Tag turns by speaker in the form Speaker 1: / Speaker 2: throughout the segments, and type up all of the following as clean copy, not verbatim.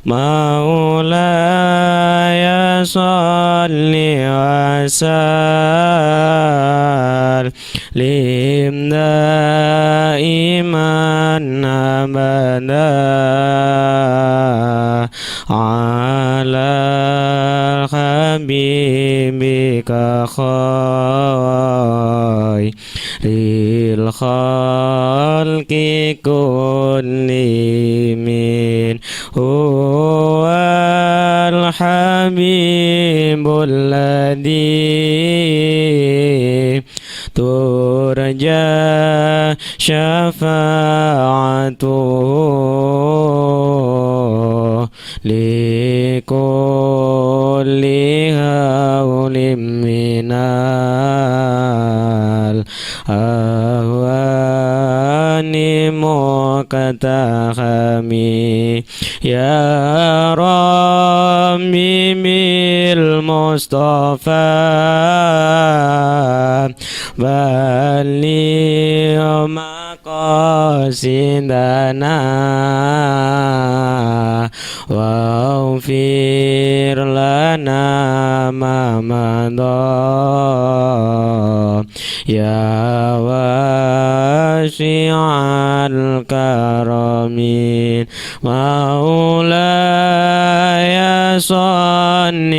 Speaker 1: مولاي صل وسلم دائما أبدا على حبيبك خير الخلق كلهم هو الحبيب الذي ترجى شفاعته لكل هول من الأهوال مقتحم يا ربي بالمصطفى بلغ مقاصدنا واغفر لنا ما مضى يا واسع الكرم مولاي صل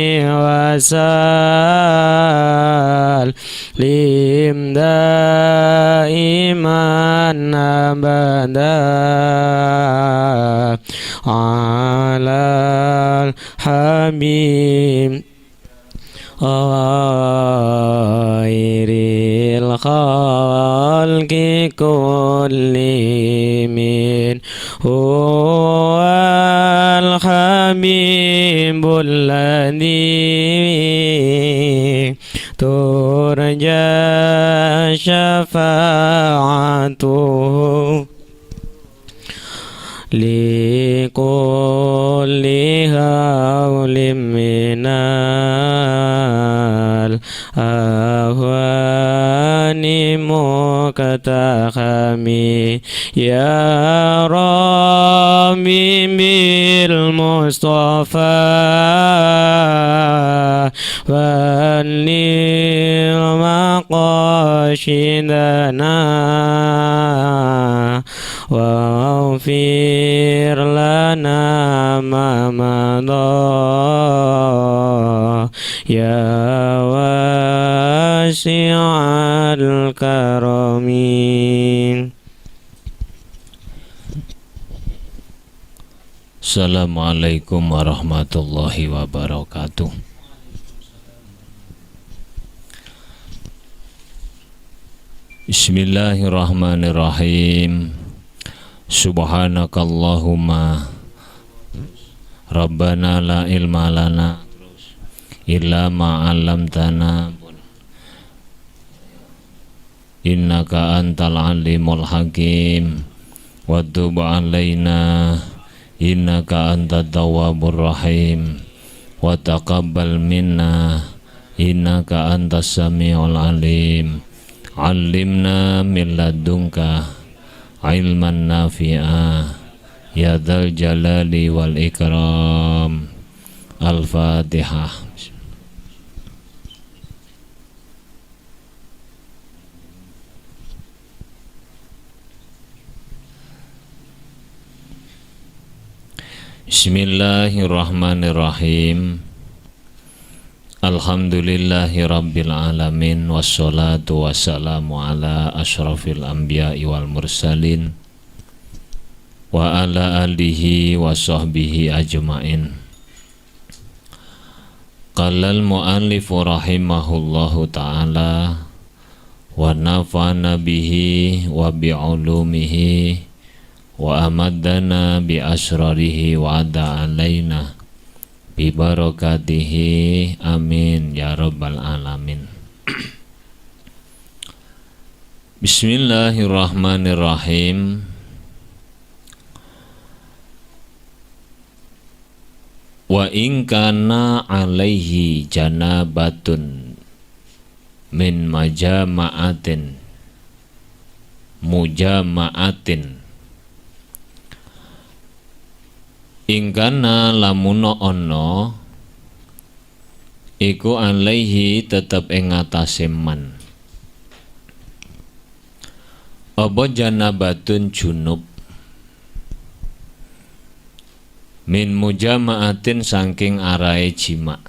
Speaker 1: وسلم دائما أبدا على الحبيب خير الخلق كلهم هو الحبيب الذي ترجى شفاعته لكل هول من الأهوال مقتحم يا ربي بالمصطفى بلغ مقاصدنا واغفر لنا ما مضى يا واسع الكرم.
Speaker 2: Assalamualaikum warahmatullahi wabarakatuh. Bismillahirrahmanirrahim. Subhanakallahumma Rabbana la ilma lana illa ma 'allamtana innaka antal alimul hakim wa tub 'alaina innaka antat tawwabur rahim wa taqabbal minna innaka antas samiul alim. 'Allimna min ladunka ilman nafi'a ya dzal jalali wal ikram. Al-Fatihah. Bismillahirrahmanirrahim. Alhamdulillahi rabbil alamin. Wassalatu wassalamu ala ashrafil anbiya'i wal mursalin wa ala alihi wa sahbihi ajma'in. Qalal mu'allifu rahimahullahu ta'ala wa nafa'ana bihi wa bi'ulumihi wa amaddana bi asrarihi wa ada alaina bi barakatihi amin ya rabbal alamin. Bismillahirrahmanirrahim. Wa in kana alaihi janabatun min mujama'atin ingkana lamuno ono iku alaihi tetep ing atase man apa janabatun junub min mujama'atin saking arahe jima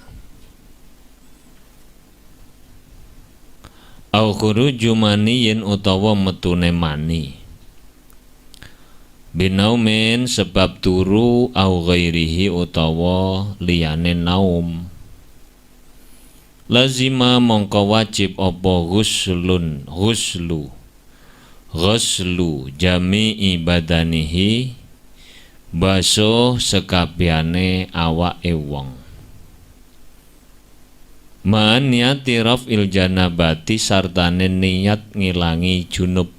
Speaker 2: au khuruju maniyin utawa metune mani binaumin sebab turu au ghairihi utawa liyane naum lazima mongko wajib apa ghuslu jami'i badanihi basuh sekabehane awake wong man niati raf'il janabati sartane niat ngilangi junub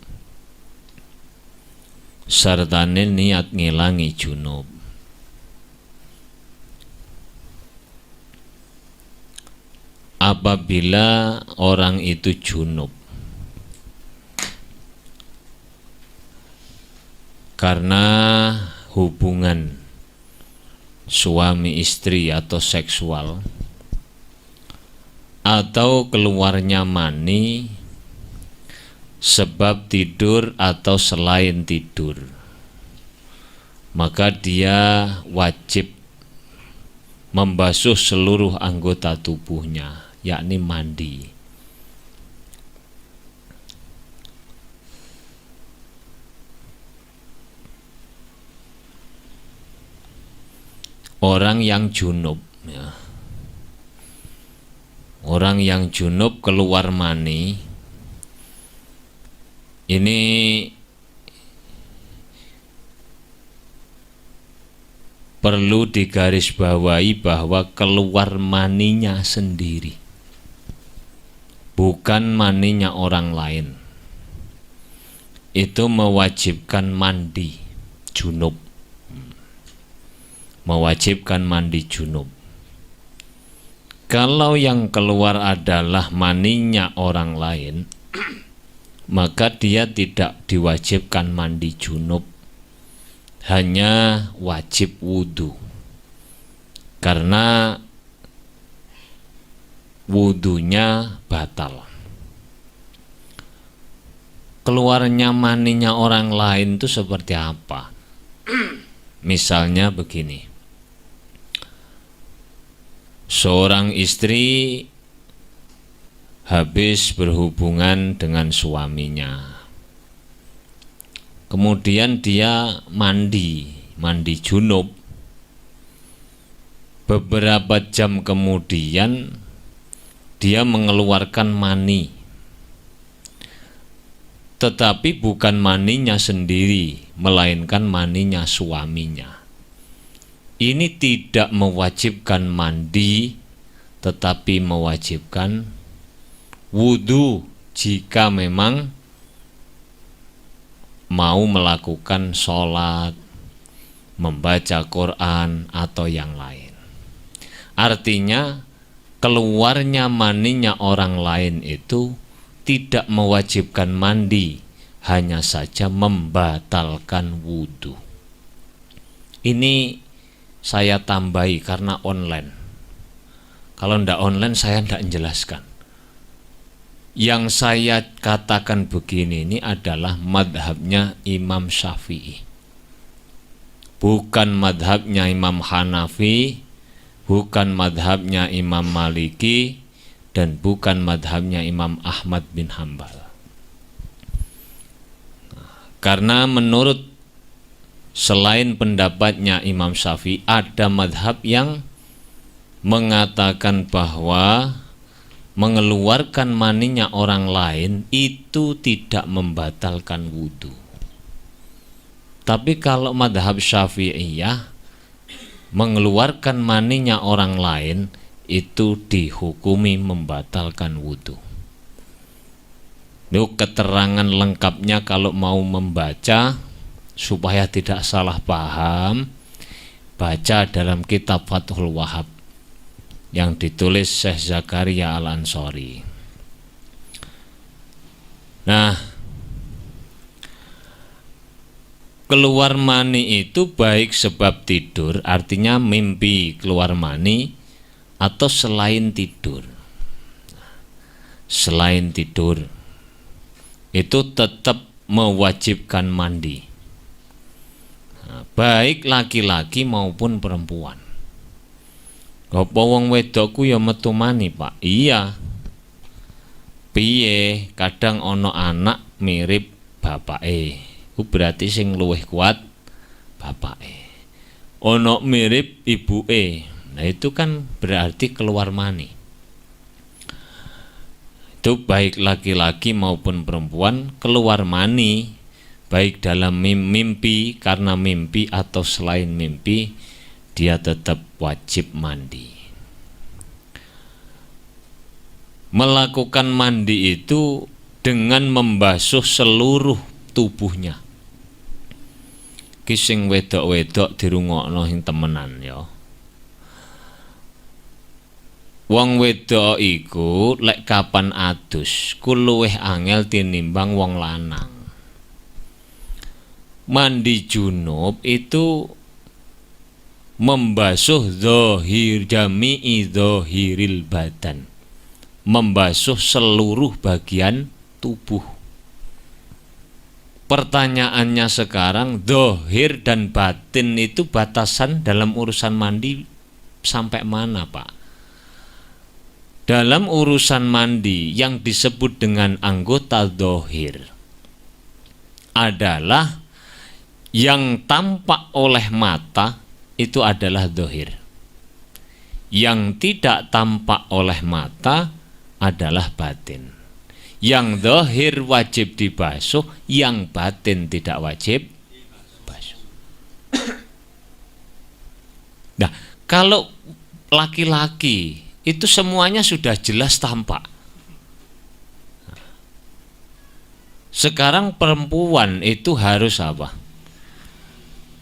Speaker 2: apabila orang itu junub karena hubungan suami istri atau seksual atau keluarnya mani sebab tidur atau selain tidur, maka dia wajib membasuh seluruh anggota tubuhnya, yakni mandi. Orang yang junub, ya. Orang yang junub keluar mani, ini perlu digarisbawahi bahwa keluar maninya sendiri, bukan maninya orang lain. Itu mewajibkan mandi junub. Mewajibkan mandi junub. Kalau yang keluar adalah maninya orang lain, maka dia tidak diwajibkan mandi junub, hanya wajib wudhu, karena wudhunya batal. Keluarnya maninya orang lain itu seperti apa? Misalnya begini, seorang istri habis berhubungan dengan suaminya, kemudian dia mandi junub. Beberapa jam kemudian dia mengeluarkan mani, tetapi bukan maninya sendiri, melainkan maninya suaminya. Ini tidak mewajibkan mandi, tetapi mewajibkan wudhu jika memang mau melakukan sholat, membaca Quran, atau yang lain. Artinya keluarnya maninya orang lain itu tidak mewajibkan mandi, hanya saja membatalkan wudhu. Ini saya tambahi karena online. Kalau ndak online saya ndak menjelaskan. Yang saya katakan begini ini adalah madhabnya Imam Syafi'i, bukan madhabnya Imam Hanafi, bukan madhabnya Imam Maliki, dan bukan madhabnya Imam Ahmad bin Hambal. Karena menurut selain pendapatnya Imam Syafi'i, ada madhab yang mengatakan bahwa mengeluarkan maninya orang lain itu tidak membatalkan wudhu. Tapi kalau madhab Syafi'iyah, mengeluarkan maninya orang lain itu dihukumi membatalkan wudhu. Itu keterangan lengkapnya kalau mau membaca supaya tidak salah paham, baca dalam kitab Fathul Wahab yang ditulis Syekh Zakaria Al-Ansori. Nah, keluar mani itu baik sebab tidur, artinya mimpi keluar mani, atau selain tidur. Selain tidur itu tetap mewajibkan mandi, baik laki-laki maupun perempuan. Apa wong wedokku ya metu mani, Pak? Iya. Piye? Kadang ono anak mirip bapake. Ku berarti sing luwih kuat bapake. Ono mirip ibuke. Nah, itu kan berarti keluar mani. Itu baik laki-laki maupun perempuan keluar mani, baik dalam mimpi, karena mimpi atau selain mimpi, dia tetap wajib mandi. Melakukan mandi itu dengan membasuh seluruh tubuhnya. Ki sing wedok-wedok dirungokno sing temenan ya. Wong wedok iku lek kapan adus ku luwih angel tinimbang wong lanang. Mandi junub itu membasuh zahir jami'i zahiril badan, membasuh seluruh bagian tubuh. Pertanyaannya sekarang, zahir dan batin itu batasan dalam urusan mandi sampai mana, Pak? Dalam urusan mandi yang disebut dengan anggota zahir adalah yang tampak oleh mata, itu adalah zahir. Yang tidak tampak oleh mata adalah batin. Yang zahir wajib dibasuh, yang batin tidak wajib basuh. Nah, kalau laki-laki itu semuanya sudah jelas tampak. Sekarang perempuan itu harus apa?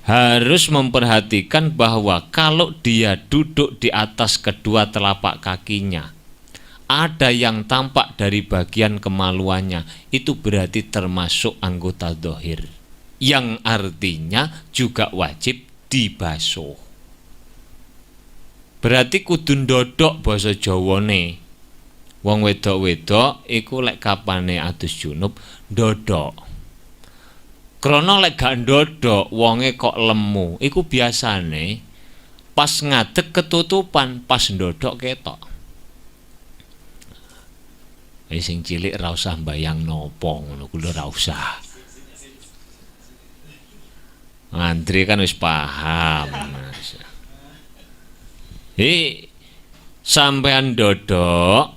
Speaker 2: Harus memperhatikan bahwa kalau dia duduk di atas kedua telapak kakinya, ada yang tampak dari bagian kemaluannya, itu berarti termasuk anggota zahir, yang artinya juga wajib dibasuh. Berarti kudu ndodok basa Jawane. Wong wedok-wedok iku lek kapane adus junub ndodok. Krana lek gak ndodok wonge kok lemu, iku biasane pas ngadeg ketutupan, pas ndodok ketok. Sing cilik ra usah mbayang nopo ngono kuwi ora usah. Antri kan wis paham. Sampean ndodok,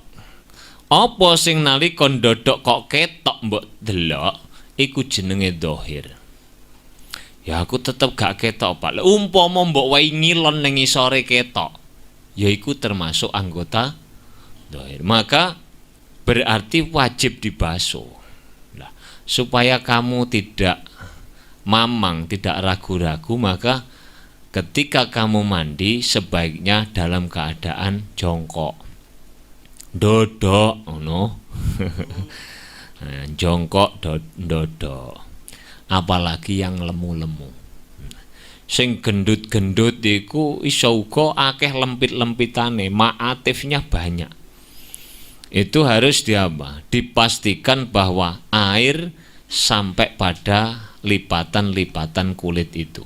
Speaker 2: apa sing nalika ndodok kok ketok mbok delok, iku jenenge zahir. Ya aku tetep gak ketok, Pak. Umpama mbok wae ngilon ning ngisore ketok, yaiku termasuk anggota zahir. Maka berarti wajib dibasuh. Nah, supaya kamu tidak mamang, tidak ragu-ragu, maka ketika kamu mandi sebaiknya dalam keadaan jongkok. Ndodok ngono. Jongkok ndodok. Apalagi yang lemu-lemu. Sing gendut-gendut iku iso uga akeh lempit-lempitane, maatifnya banyak. Itu harus dipastikan bahwa air sampai pada lipatan-lipatan kulit itu.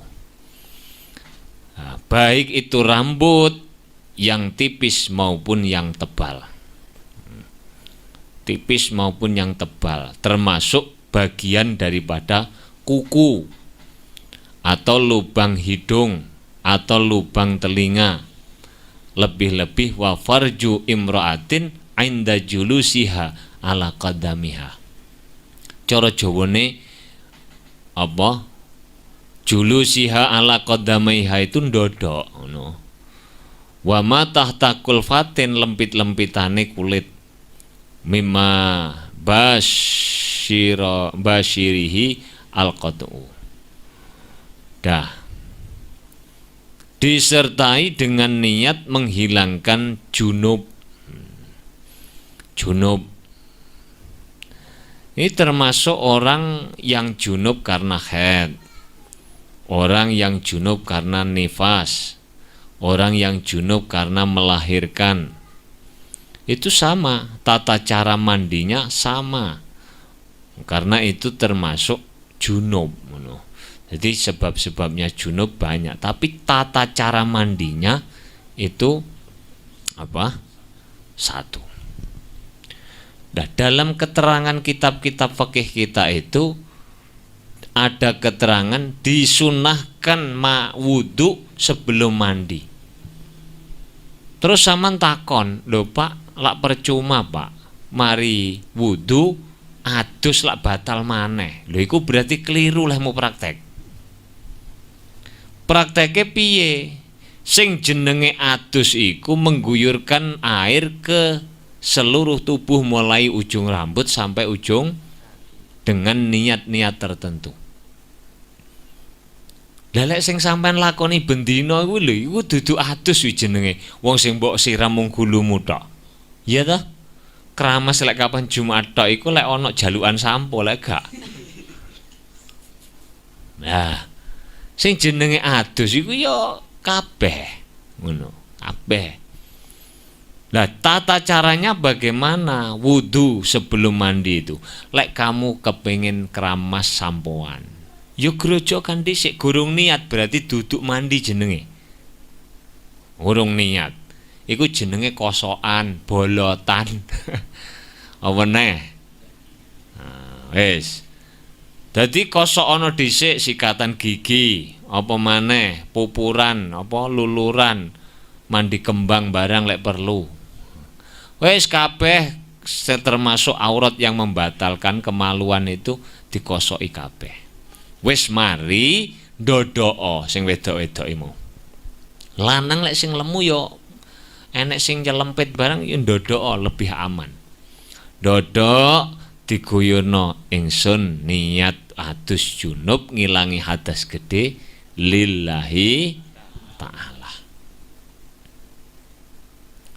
Speaker 2: Nah, baik itu rambut yang tipis maupun yang tebal. Tipis maupun yang tebal, termasuk bagian daripada kuku atau lubang hidung atau lubang telinga. Lebih-lebih wa farju imra'atin inda julusiha ala qadamiha. Cara Jawane apa? Julusiha ala qadamiha itu ndodok ngono. Wa ma tahta kulfatin, lempit-lempitane kulit. Mimma basyirihi al-qat'u. Dah. Disertai dengan niat menghilangkan junub. Junub ini termasuk orang yang junub karena haid, orang yang junub karena nifas, orang yang junub karena melahirkan. Itu sama, tata cara mandinya sama. Karena itu termasuk junub. Jadi sebab-sebabnya junub banyak, tapi tata cara mandinya itu apa? Satu. Nah, dalam keterangan kitab-kitab fikih kita itu ada keterangan disunahkan wudu sebelum mandi. Terus sampean takon, "Lho Pak, lak percuma Pak, mari wudu adus lak batal maneh." Lho iku berarti keliru lah mau praktek. Prakteknya piye? Sing jenenge adus iku mengguyurkan air ke seluruh tubuh mulai ujung rambut sampai ujung dengan niat-niat tertentu. Lelek sing sampean lakoni bendina iku lho iku dudu adus wi jenenge. Wong sing mbok siram mung gulumu tok. Iya ta? Keramas lek kapan Jumat tok iku lek ana jalukan sampo lek gak. Nah, sing jenenge adus iku ya kabeh ngono, kabeh. Nah, tata caranya bagaimana wudu sebelum mandi itu? Lek kamu kepengin keramas sampoan, yo grojokan dhisik, gurung niat berarti duduk mandi jenenge. Urung niat. Iku jenenge kosokan, bolotan. Apa neh? Wis. Dadi kosok ana dhisik sikatan gigi, apa maneh pupuran, apa luluran, mandi kembang barang lek perlu. Wis kabeh termasuk aurat yang membatalkan kemaluan itu dikosoki kabeh. Wis mari ndodok sing wedok-wedok imu. Lanang lek sing lemu yo enek sing nyelempit barang yo ndodok lebih aman. Ndodok diguyurno ingsun niat adus junub ngilangi hadas gede lillahi ta'ala.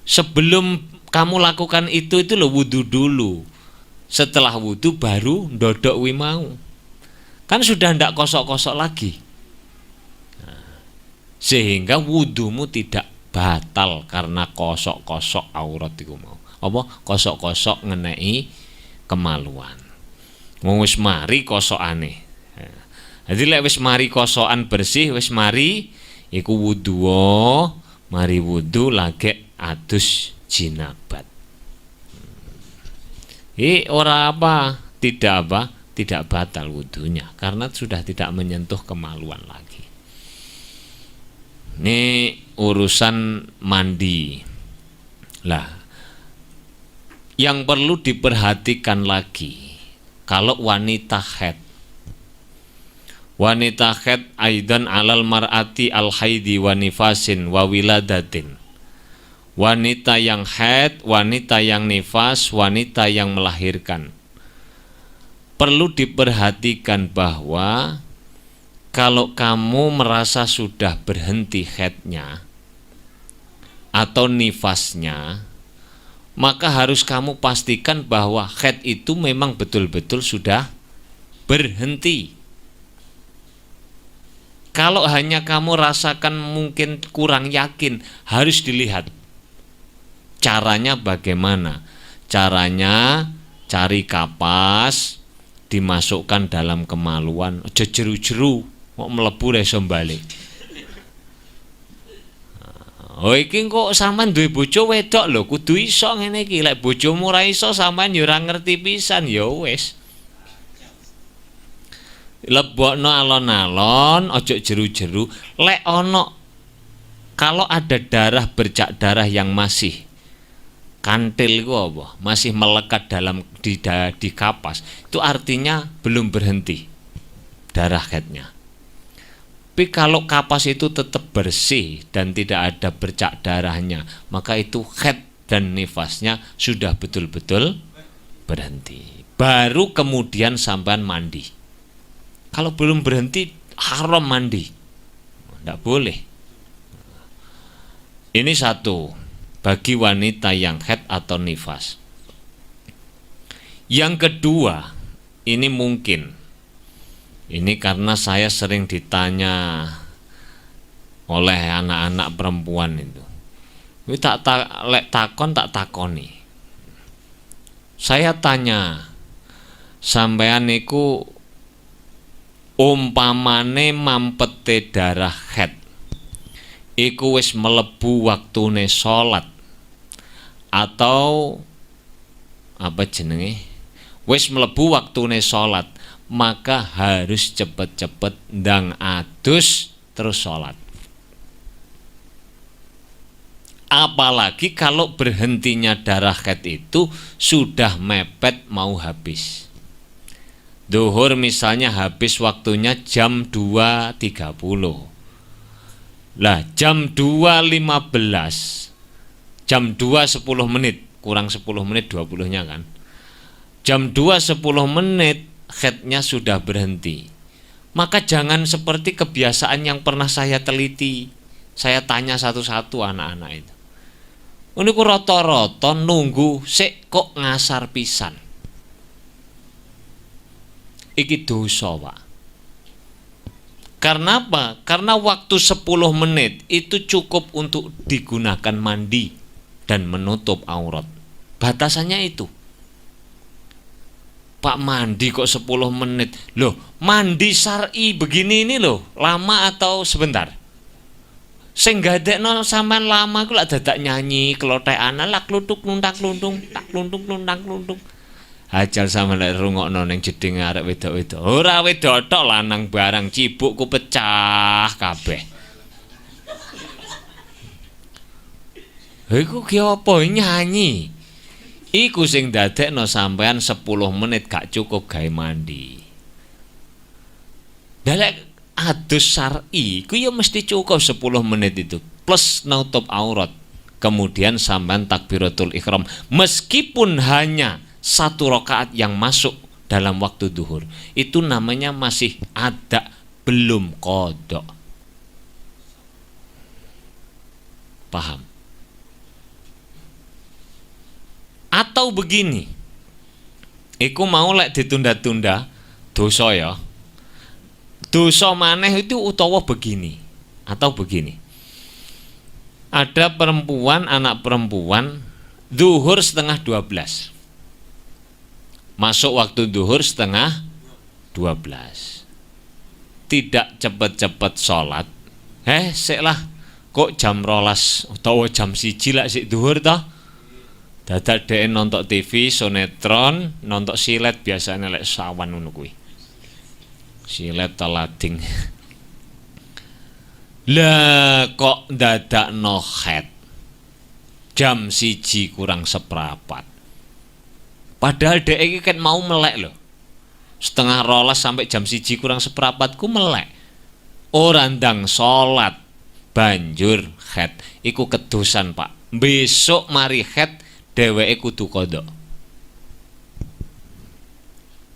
Speaker 2: Sebelum kamu lakukan itu lo wudu dulu. Setelah wudu baru ndodok wi mau. Kan sudah ndak kosok-kosok lagi. Sehingga wudumu tidak batal karena kosok-kosok aurat iku mau. Apa kosok-kosok ngenei kemaluan. Wong wis mari kosokane. Jadi lek wis mari kosokan bersih wis mari iku wudu, mari wudu lagi adus jinabat. Ora apa, tidak batal wudunya karena sudah tidak menyentuh kemaluan lagi. Ini urusan mandi. Lah, yang perlu diperhatikan lagi kalau wanita haid. Wanita haid aidan alal mar'ati al haidi wa nifasin wa wiladatin. Wanita yang haid, wanita yang nifas, wanita yang melahirkan. Perlu diperhatikan bahwa kalau kamu merasa sudah berhenti haidnya atau nifasnya, maka harus kamu pastikan bahwa haid itu memang betul-betul sudah berhenti. Kalau hanya kamu rasakan mungkin kurang yakin, harus dilihat caranya bagaimana. Caranya cari kapas, dimasukkan dalam kemaluan, aja jeru-jeru, mau mlebu iso balik. Oh iki kok sampean duwe bojo wedok lho, kudu iso ngene iki. Lek bojomu ora iso sampean ya ora ngerti pisan ya wis. Lebokno alon-alon, aja jeru-jeru. Lek ono kalau ada darah bercak darah yang masih kantil itu apa? Masih melekat dalam di kapas. Itu artinya belum berhenti darah haidnya. Tapi kalau kapas itu tetap bersih dan tidak ada bercak darahnya, maka itu haid dan nifasnya sudah betul-betul berhenti. Baru kemudian sampean mandi. Kalau belum berhenti haram mandi. Tidak boleh. Ini satu bagi wanita yang haid atau nifas. Yang kedua, ini mungkin Ini karena saya sering ditanya oleh anak-anak perempuan itu. Lek takon tak takoni. Saya tanya, sampean niku umpamane mampete darah haid iku wis melebu waktune salat atau apa jenenge? Wis melebu waktune salat, maka harus cepet-cepet ndang adus terus salat. Apalagi kalau berhentinya darah haid itu sudah mepet mau habis. Duhur misalnya habis waktunya jam 2.30. Lah jam 2.15, jam 2.10 menit, kurang 10 menit 20-nya kan. Jam 2.10 menit haidnya sudah berhenti. Maka jangan seperti kebiasaan yang pernah saya teliti. Saya tanya satu-satu anak-anak itu. Ini ku rata-rata nunggu sik kok ngasar pisan. Iki dosa, Pak. Karena apa? Karena waktu 10 menit itu cukup untuk digunakan mandi dan menutup aurat. Batasannya itu. Pak, mandi kok 10 menit. Loh, mandi syar'i begini ini loh, lama atau sebentar? Sing gadekno sampean lama ku lak dadak nyanyi klothekan lak kluthuk kluntang-kluntung tak kluntung-kluntang-kluntung. Hajal sampean lek rungokno ning jeding arek wedok-wedok. Ora wedok tok, lanang barang cibukku pecah kabeh. Iku ki apa nyanyi? Iku sing dadekno sampean 10 menit gak cukup gawe mandi. Dalek adus syar'i ku ya mesti cukup 10 menit itu plus nutup aurat. Kemudian sampean takbiratul ihram meskipun hanya 1 rakaat yang masuk dalam waktu duhur. Itu namanya masih ada, belum qadha. Paham? Atau begini. Iku mau lek ditunda-tunda dosa ya. Dosa maneh itu utawa begini atau begini. Ada perempuan, anak perempuan zuhur setengah 12. Masuk waktu zuhur setengah 12. Tidak cepet-cepet sholat. Sik lah. Kok jam 12 utawa jam 1 lah sik zuhur toh. Dadak dhek nonton TV, sinetron, nonton silet biasanya lek sawan ngono kuwi. Silet talading. Lah kok ndadakno haid jam 1 kurang seprapat. Padahal dhek iki kan mau melek lho. Setengah 12 sampai jam 1 kurang seprapat ku melek. Ora ndang salat banjur haid. Iku kedosan, Pak. Besok mari haid dheweke kudu qadha.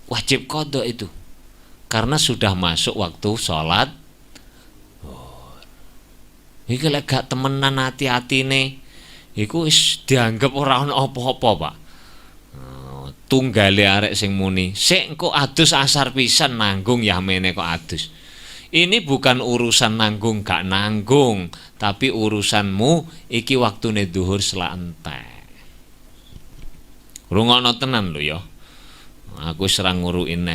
Speaker 2: Wajib qadha itu. Karena sudah masuk waktu sholat. Iki lek gak temenan hati-hatine iku wis dianggap ora ono apa-apa, Pak. Tunggale arek sing muni, "Sik engko adus asar pisan nanggung ya mene kok adus." Ini bukan urusan nanggung gak nanggung, tapi urusanmu iki waktune zuhur selak entek. Rungokno tenan lho ya. Aku serang ngurukin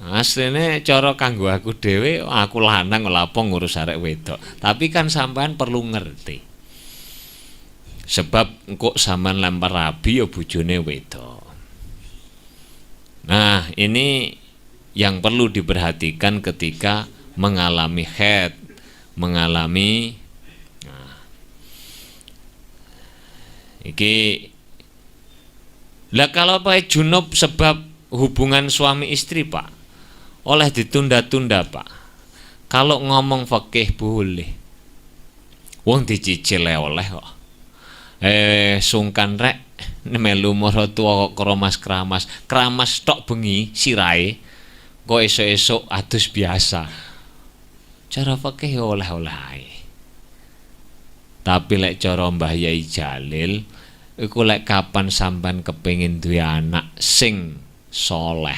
Speaker 2: asline cara kanggo aku dhewe, aku lanang lapo ngurus arek wedok. Tapi kan sampean perlu ngerti. Sebab engko sampean lempar rabi ya bojone wedok. Nah, ini yang perlu diperhatikan ketika mengalami haid, mengalami iki. Lah kalau pakai junub sebab hubungan suami istri, Pak, oleh ditunda-tunda, Pak. Kalau ngomong fikih boleh. Wong dicicil oleh kok. Sungkan rek melu maratuwa kok keramas tok bengi sirahe. Kok esuk-esuk adus biasa. Cara fikih oleh-oleh ae. Tapi lek cara Mbah Yai Jalil iku lek kapan sampean kepengin duwe anak sing soleh,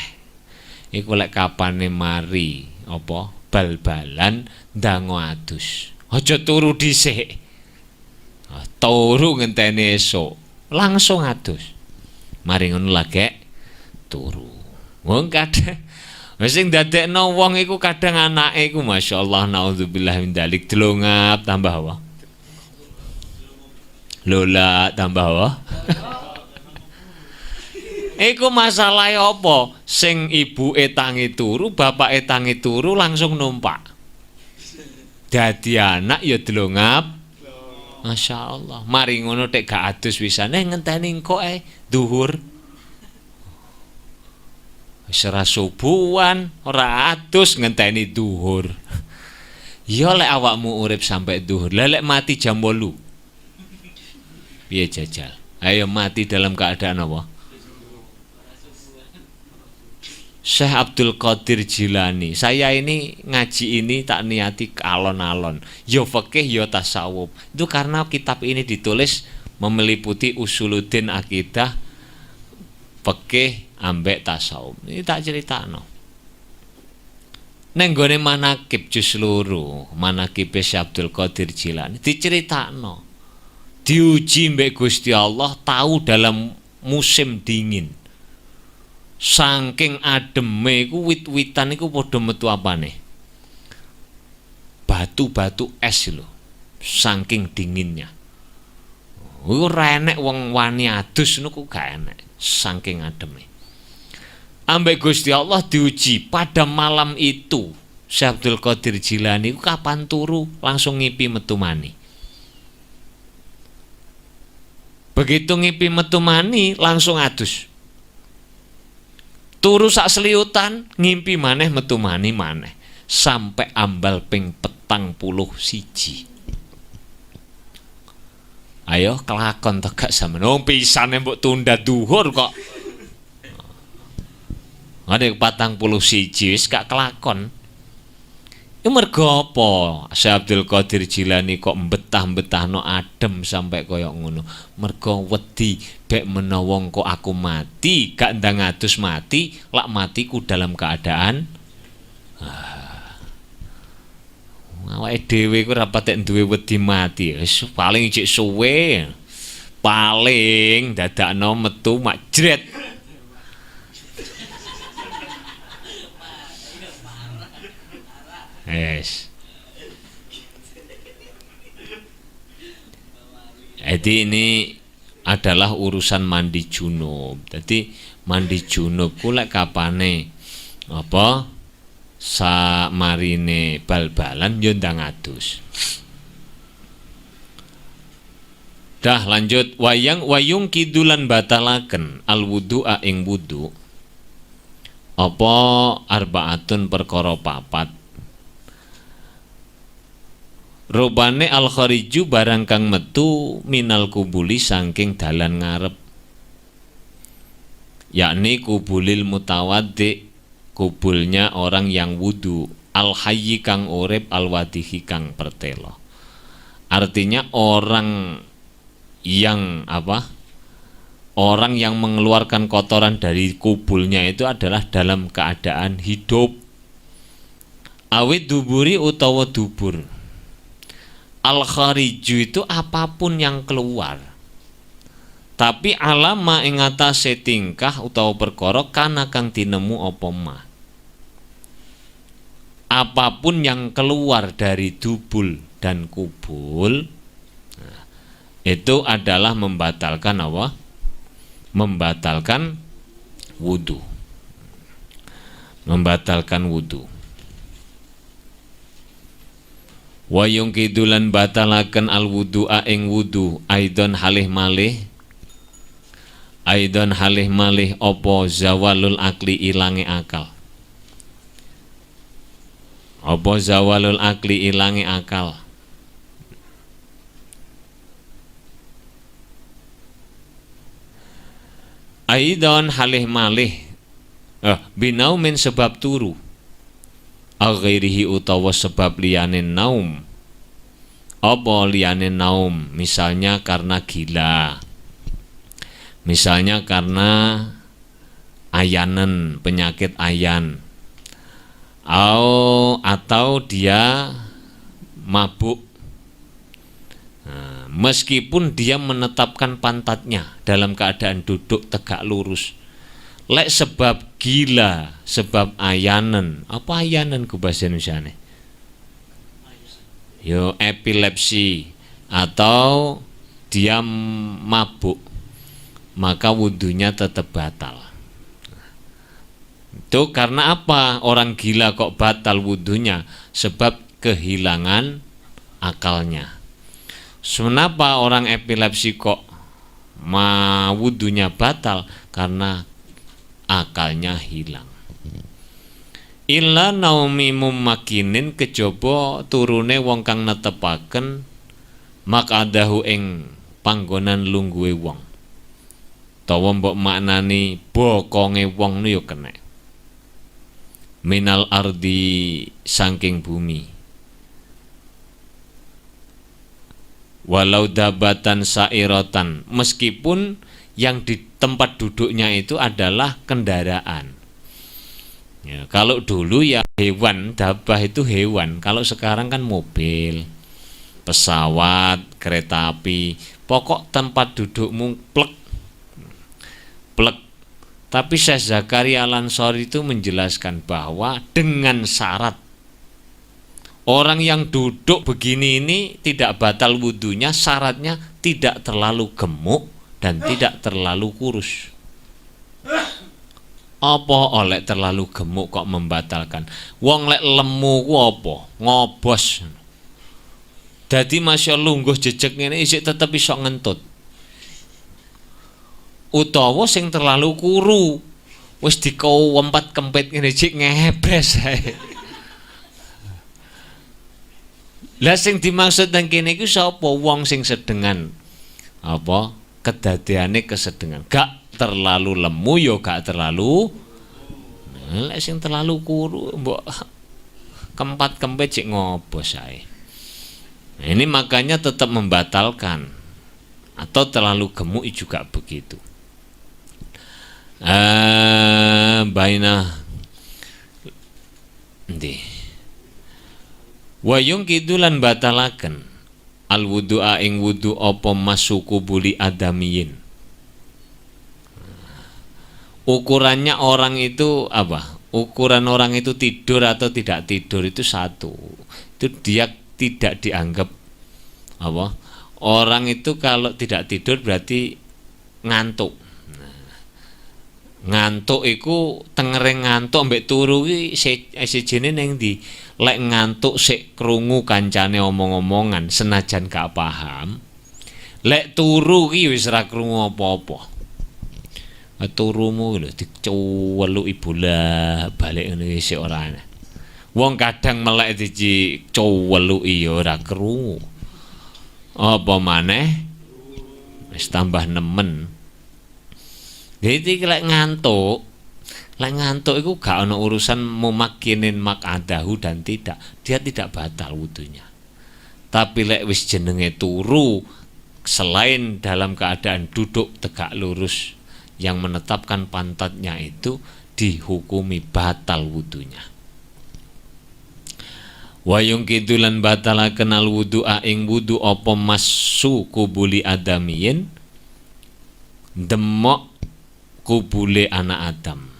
Speaker 2: iku lek kapane mari apa bal-balan ndango adus. Aja turu dhisik. Turu ngenteni esuk, langsung adus. Mari ngono lagi turu. Wong kadang sing dadekno wong iku kadang anake iku masyaallah naudzubillah min dzalik delongap tambah apa? Lola tambah apa? Iku masalahe apa? Sing ibuke tangi turu, bapake tangi turu langsung numpak. Dadi anak ya delongap. Masyaallah. Mari ngono tek gak adus wisane ngenteni engko ae duhur. Wis ora subuhan, ora adus ngenteni duhur. Ya lek awakmu urip sampai duhur, lek mati jam 8. Piye jajal? Ayo mati dalam keadaan apa? Syekh Abdul Qadir Jilani. Saya ini ngaji ini tak niati alon-alon. Yo fikih yo tasawuf. Itu karena kitab ini ditulis meliputi usuluddin akidah, fikih ambek tasawuf. Ini tak critakno. Neng gone manakib juz loro, manakib Syekh Abdul Qadir Jilani diceritakno. Diuji mbek Gusti Allah tahu dalam musim dingin. Saking ademe iku wit-witan iku padha metu apane? Batu-batu es lho. Saking dinginnya. Ora enek wong wani adus niku gak enek. Saking ademe. Ambek Gusti Allah diuji pada malam itu. Syekh Abdul Qadir Jilani iku kapan turu langsung ngipi metu mani. Begitu ngipi metu mani langsung adus. Turu sak seliutan ngimpi maneh metu mani maneh sampai ambal ping 41. Ayo kelakon to gak sampeyan. Wong pisane mbok tunda duhur kok. Ada 41 wis gak kelakon. Iku mergo apa? Syekh Abdul Qadir Jilani kok mbetah-mbetahno adem sampai koyo ngono. Mergo wedi bek menawa kok aku mati, gak ndang adus mati, lak matiku dalam keadaan awake dhewe ku ora patek duwe wedi mati. Wis paling cek suwe. Paling dadakno metu mak jret. Yes. Jadi ini adalah urusan mandi junub. Jadi mandi junub ku lek kapane apa sa marine bal-balan yo ndang adus. Dah lanjut wayung kidulan batalaken al wudu'a ing wudu. Apa arbaatun perkara papat. Robane al khariju barang kang metu minal kubuli saking dalan ngarep, yakni kubulil mutawaddi, kubulnya orang yang wudu, al hayyi kang urip, al wadihi kang pertelo. Artinya orang yang apa? Orang yang mengeluarkan kotoran dari kubulnya itu adalah dalam keadaan hidup. Awit duburi utawa dubur. Al-khariju itu apapun yang keluar. Tapi alama ing atase tingkah utawa perkara kana kang tinemu apa ma. Apapun yang keluar dari dubul dan kubul itu adalah membatalkan apa? Membatalkan wudu. Membatalkan wudu. Wayung kidulan batalaken al wudu'a ing wudu aidon halih malih opo zawalul akli ilange akal. Opo zawalul akli ilange akal. Aidon halih malih binaumin sebab turu. Aghairihi utawa sebab liyane naum. Apa liyane naum? Misalnya karena gila. Misalnya karena ayanen, penyakit ayan, atau dia mabuk. Nah, meskipun dia menetapkan pantatnya dalam keadaan duduk tegak lurus, lek sebab gila, sebab ayanen, apa ayanen ku bahasa Indonesia nih? Yo epilepsi atau dia mabuk, maka wudhunya tetap batal. Itu karena apa? Orang gila kok batal wudhunya? Sebab kehilangan akalnya. Kenapa orang epilepsi kok wudhunya batal? Karena akalnya hilang. Illa naumi mumakinin, kejaba turune wong kang netepaken makadahu ing panggonan lungguhe wong. Tawa mbok maknani bokonge wong niku kena. Minal ardi, saking bumi. Walau dabatan sairatan, meskipun yang di tempat duduknya itu adalah kendaraan. Ya, kalau dulu ya hewan, dabah itu hewan. Kalau sekarang kan mobil, pesawat, kereta api. Pokok tempat dudukmu plek. Tapi Syekh Zakaria Al-Ansari itu menjelaskan bahwa dengan syarat orang yang duduk begini ini tidak batal wudhunya, syaratnya tidak terlalu gemuk dan tidak terlalu kurus. Apa oleh terlalu gemuk kok membatalkan? Wong lek lemu ku apa? Ngobos. Dadi masya lungguh jejeg ngene isih tetep iso ngentut. Utawa sing terlalu kuru wis dikowempet kempit ngene cik ngebres ae. Lah sing dimaksud nang kene iku sapa? Wong sing sedengan apa kedadeane kesedengan, gak terlalu lemu yo gak terlalu. Lek sing terlalu kuru mbok kempat kempit cik ngobos ae. Nah, ini makanya tetap membatalkan. Atau terlalu gemuk juga begitu. Baina ndi wayung kidulan batalaken al wudu'a ing wudu apa masuku buli adamiyin. Ukurannya orang itu apa? Ukuran orang itu tidur atau tidak tidur itu satu. Itu dia tidak dianggap apa? Orang itu kalau tidak tidur berarti ngantuk. Ngantuk iku tengering ngantuk mbek turu ki sejene ning ndi. Lek ngantuk sik krungu kancane omong-omongan senajan gak paham. Lek turu ki wis ora krungu apa-apa. Turumu lho dicuweluki bola balik ngene sik ora ana. Wong kadang melek dicuweluki ya ora krungu. Apa maneh wis tambah nemen. Jadi lek ngantuk itu gak ada urusan memakinin makadahu dan tidak, dia tidak batal wudunya. Tapi lek wis jenenge turu, selain dalam keadaan duduk tegak lurus yang menetapkan pantatnya itu dihukumi batal wudunya. Wayung kidulan batala kenal wudu'a ing wudu apa masu kubuli adamiyin demok kubule anak Adam.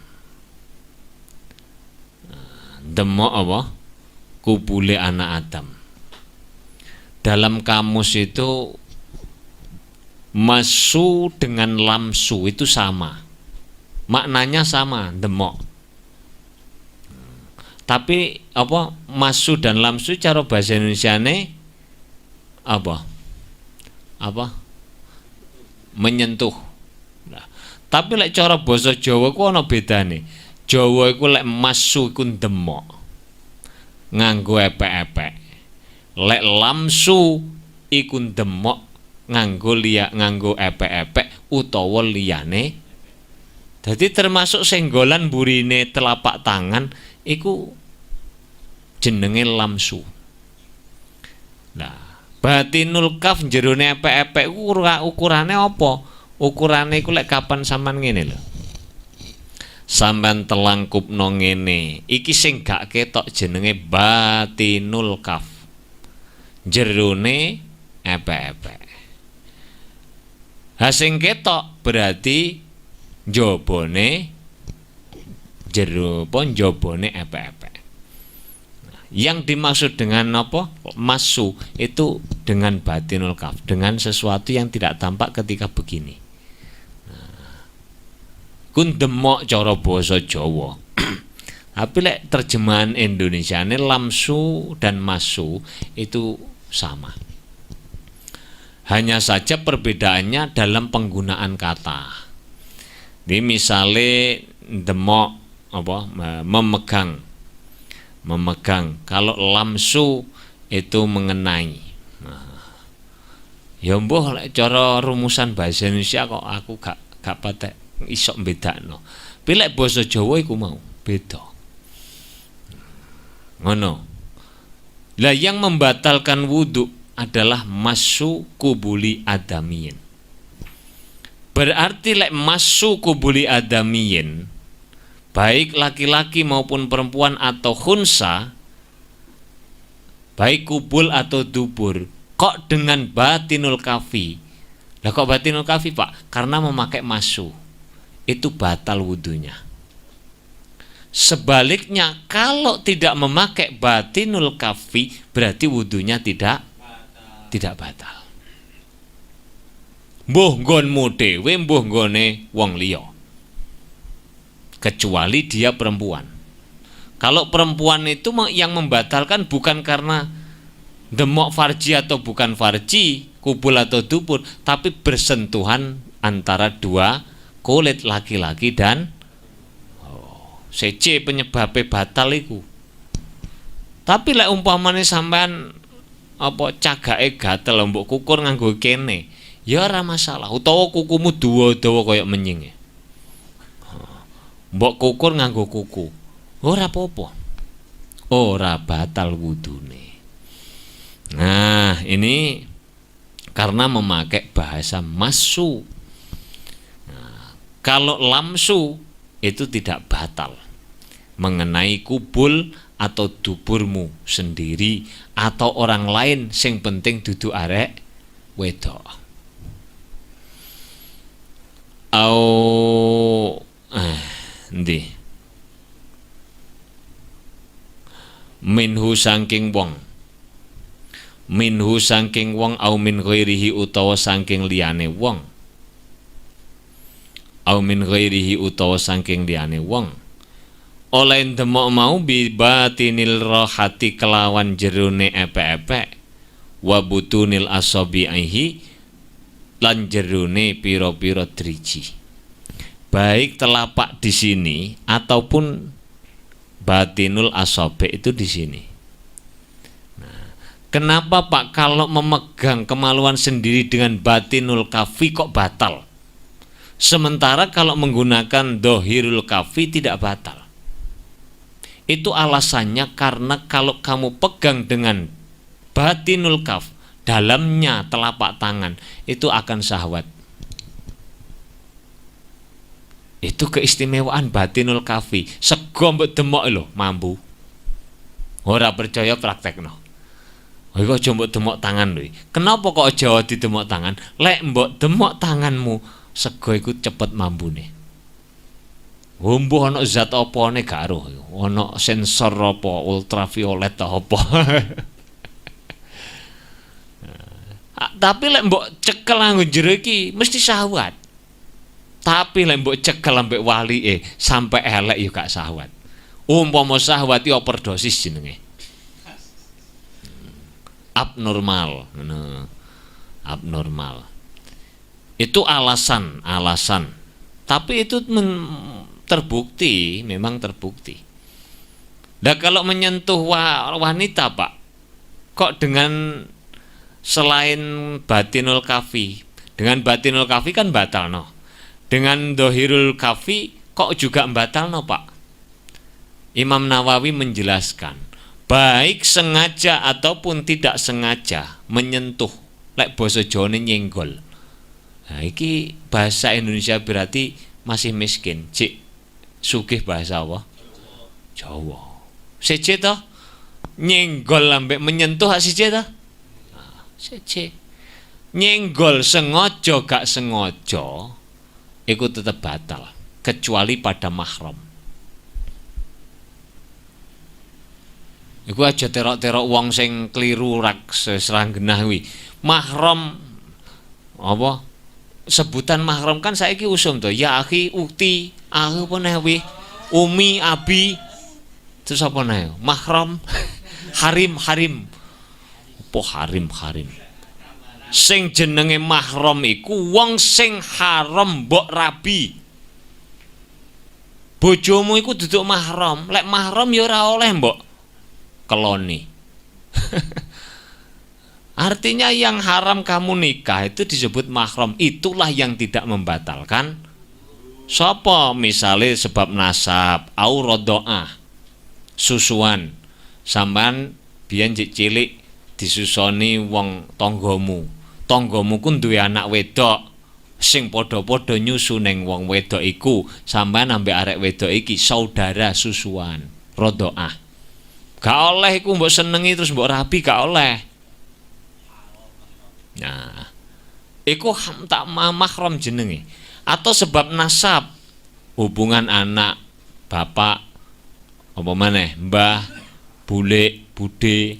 Speaker 2: Demok apa? Kubule anak Adam. Dalam kamus itu masu dengan lamsu itu sama. Maknanya sama, demok. Tapi apa? Masu dan lamsu cara bahasa Indonesiane apa? Apa? Menyentuh. Tapi lek cara basa Jawa ku ana bedane. Jawa iku lek masu iku demok. Nganggo epek-epek. Lek lamsu iku demok nganggo epek-epek utawa liyane. Dadi termasuk senggolan burine telapak tangan iku jenenge lamsu. Nah, batinul kaf jerone epek-epek ukurane apa? Ukurane iku lek kapan sampean ngene lho. sampean telangkupno ngene, iki sing gak ketok jenenge batinul kaf. Jerone epek-epek. Ha sing ketok berarti njobone jero pon njobone epek-epek. Yang dimaksud dengan apa? Masu itu dengan batinul kaf, dengan sesuatu yang tidak tampak ketika begini. Kun demok cara basa Jawa. Tapi lek terjemahan Indonesia ini lamsu dan masu itu sama. Hanya saja perbedaannya dalam penggunaan kata. Di misale demok apa memegang. Kalau lamsu itu mengenai. Ya mbuh lek cara rumusan bahasa Indonesia kok aku gak patek iso mbedakno. Pilek basa Jawa iku mau beda. Ngono. Lah yang membatalkan wudu adalah masu kubuli adamiyin. Berarti lek masu kubuli adamiyin, baik laki-laki maupun perempuan atau khunsa, baik kubul atau dubur, kok dengan batinul kafi. Lah kok batinul kafi, Pak? Karena memakai masu. Itu batal wudunya. Sebaliknya kalau tidak memakai batinul kafi berarti wudunya tidak batal. Mbuh nggonmu dhewe, mbuh nggone wong liya. Kecuali dia perempuan. Kalau perempuan itu yang membatalkan bukan karena demok farji atau bukan farji, kubul atau dubur, tapi bersentuhan antara dua kulit laki-laki dan sece penyebabnya batal iku. Tapi lek umpamane sampean apa cagake gatel mbok kukur nganggo kene, ya ora masalah. Utawa kukumu dawa-dawa kaya menying. Mbok kukur nganggo kuku. Ora apa-apa. Ora batal wudune. Nah, ini karena memakai bahasa masu. Nah, kalau lamsu itu tidak batal. Mengenai kubul atau duburmu sendiri atau orang lain, sing penting dudu arek wedok. Ndi minhu saking wong, minhu saking wong au min ghairihi utawa saking liyane wong, au min ghairihi utawa saking liyane wong. Oleh demok mau bi batinil rohati kelawan jerone epek-epek, wa butunil asabihi lan jerone piro-piro driji. Baik telapak di sini ataupun batinul asabi itu di sini. Nah, kenapa Pak kalau memegang kemaluan sendiri dengan batinul kafi kok batal? Sementara kalau menggunakan dohirul kafi tidak batal. Itu alasannya karena kalau kamu pegang dengan batinul kaf, dalamnya telapak tangan, itu akan syahwat. Itu keistimewaan batinul kafi. Sego mbok demok lho, mampu. Ora percaya praktekno. Kok aja mbok demok tangan lho. Kenapa kok aja didemok tangan? Lek mbok demok tanganmu, sego iku cepet mambune. Mbuh ana zat apane gak aruh, ana sensor apa, ultraviolet apa. Tapi lek mbok cekel nganggo jero iki mesti syahwat. Tapi lek mbok cekel ambek walike sampai elek ya gak syahwat. Umpama syahwat ya overdosis jenenge. Abnormal, ngono. Abnormal. Itu alasan. Tapi itu terbukti, memang terbukti. Nah kalau menyentuh wanita Pak, kok dengan selain batinul kafi, dengan batinul kafi kan batal no. Dengan dohirul kafi kok juga batal no Pak. Imam Nawawi menjelaskan, baik sengaja ataupun tidak sengaja menyentuh, lek basa Jawa nyenggol. Nah iki bahasa Indonesia berarti masih miskin, cik sugih bahasa apa? Jawa. Siji to? Nyenggol ambek menyentuh hak siji to? Nah, siji. Nyenggol sengaja gak sengaja iku tetep batal kecuali pada mahram. Iku aja terok-terok wong sing keliru rak serang genah kuwi. Mahram apa? Sebutan mahram kan saiki usum to. Ya akhi, ukti, aku apa wi? Umi, abi. Terus apa nih? Mahram, harim. Apa harim? Sing jenenge mahram iku wong sing haram mbok rabi. Bojomu iku duduk mahram. Lek mahram ya ora oleh mbok keloni. Artinya yang haram kamu nikah itu disebut mahram. Itulah yang tidak membatalkan. Sopo misalnya sebab nasab, au rodoah, susuan, sampean biyen cilik disusoni wong tanggamu. Tanggamu ku duwe anak wedok sing padha-padha nyusu ning wong wedok iku, sampean ambek arek wedok iki saudara susuan, rodoah. Gak oleh iku mbok senengi terus mbok rabi, gak oleh. Nah, iku tak mahram jenenge. Atau sebab nasab, hubungan anak, bapak, apa maneh, mbah, bule, bude,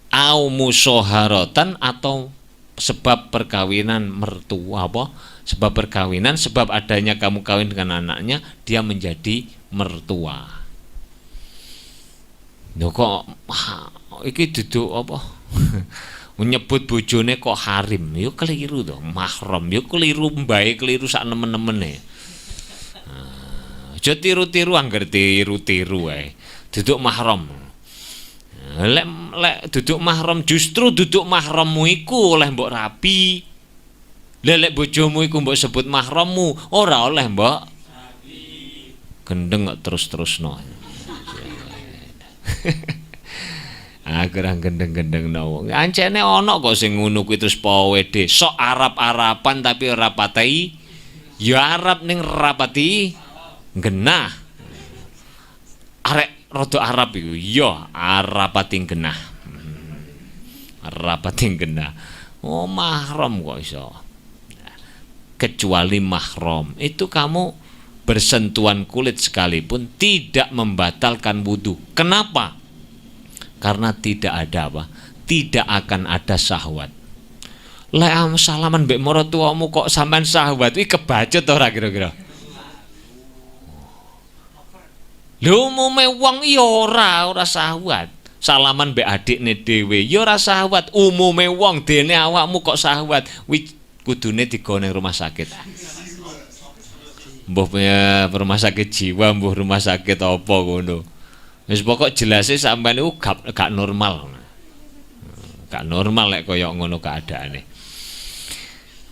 Speaker 2: au musoharatan atau sebab perkawinan mertua apa? Sebab perkawinan, sebab adanya kamu kawin dengan anaknya, dia menjadi mertua. Lho kok iki duduk apa? Menyebut bojone kok harim, yo keliru to, mahram, yo keliru mbae, keliru sak nemen-nemene. Aja tiru-tiru angger tiru-tiru ae. Duduk mahram. Lek duduk mahram, justru duduk mahrammu iku oleh mbok rabi. Lek bojomu iku mbok sebut mahrammu, ora oleh mbok rabi. Gendeng kok terus-terusno. Agerang gendeng-gendeng no. Ancene ana kok sing ngono kuwi terus pawede. Sok Arab-Arapan tapi ora patai. Ya Arab ning rapati genah. Arek rada Arab iku ya Arapati genah. Arapati genah. Oh mahram kok iso. Kecuali mahram. Itu kamu bersentuhan kulit sekalipun tidak membatalkan wudu. Kenapa? Karena tidak ada apa? Tidak akan ada syahwat. Lek salaman mbek maratuamu kok sampean syahwat iki kebacut ora kira-kira? Lho umume wong ya ora syahwat. Salaman mbek adikne dhewe ya ora syahwat. Umume wong dene awakmu kok syahwat. Kuwi kudune digone rumah sakit. Mbuh rumah sakit jiwa, mbuh rumah sakit apa ngono. Wis pokok jelase sampean niku gak normal. Gak normal lek kaya ngono keadaane.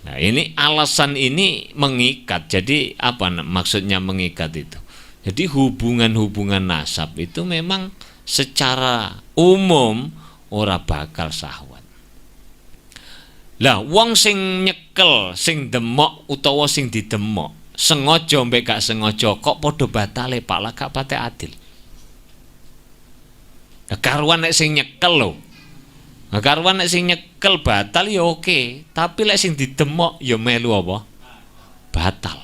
Speaker 2: Nah, ini alasan ini mengikat. Jadi apa maksudnya mengikat itu? Jadi hubungan-hubungan nasab itu memang secara umum ora bakal syahwat. Lah wong sing nyekel, sing demok utawa sing didemok, sengaja mbek gak sengaja kok padha batale Pak lah gak pate adil. Karuan nek sing nyekel lho. Karuan nek sing nyekel batal ya oke, tapi lek sing didemok ya melu apa? Batal.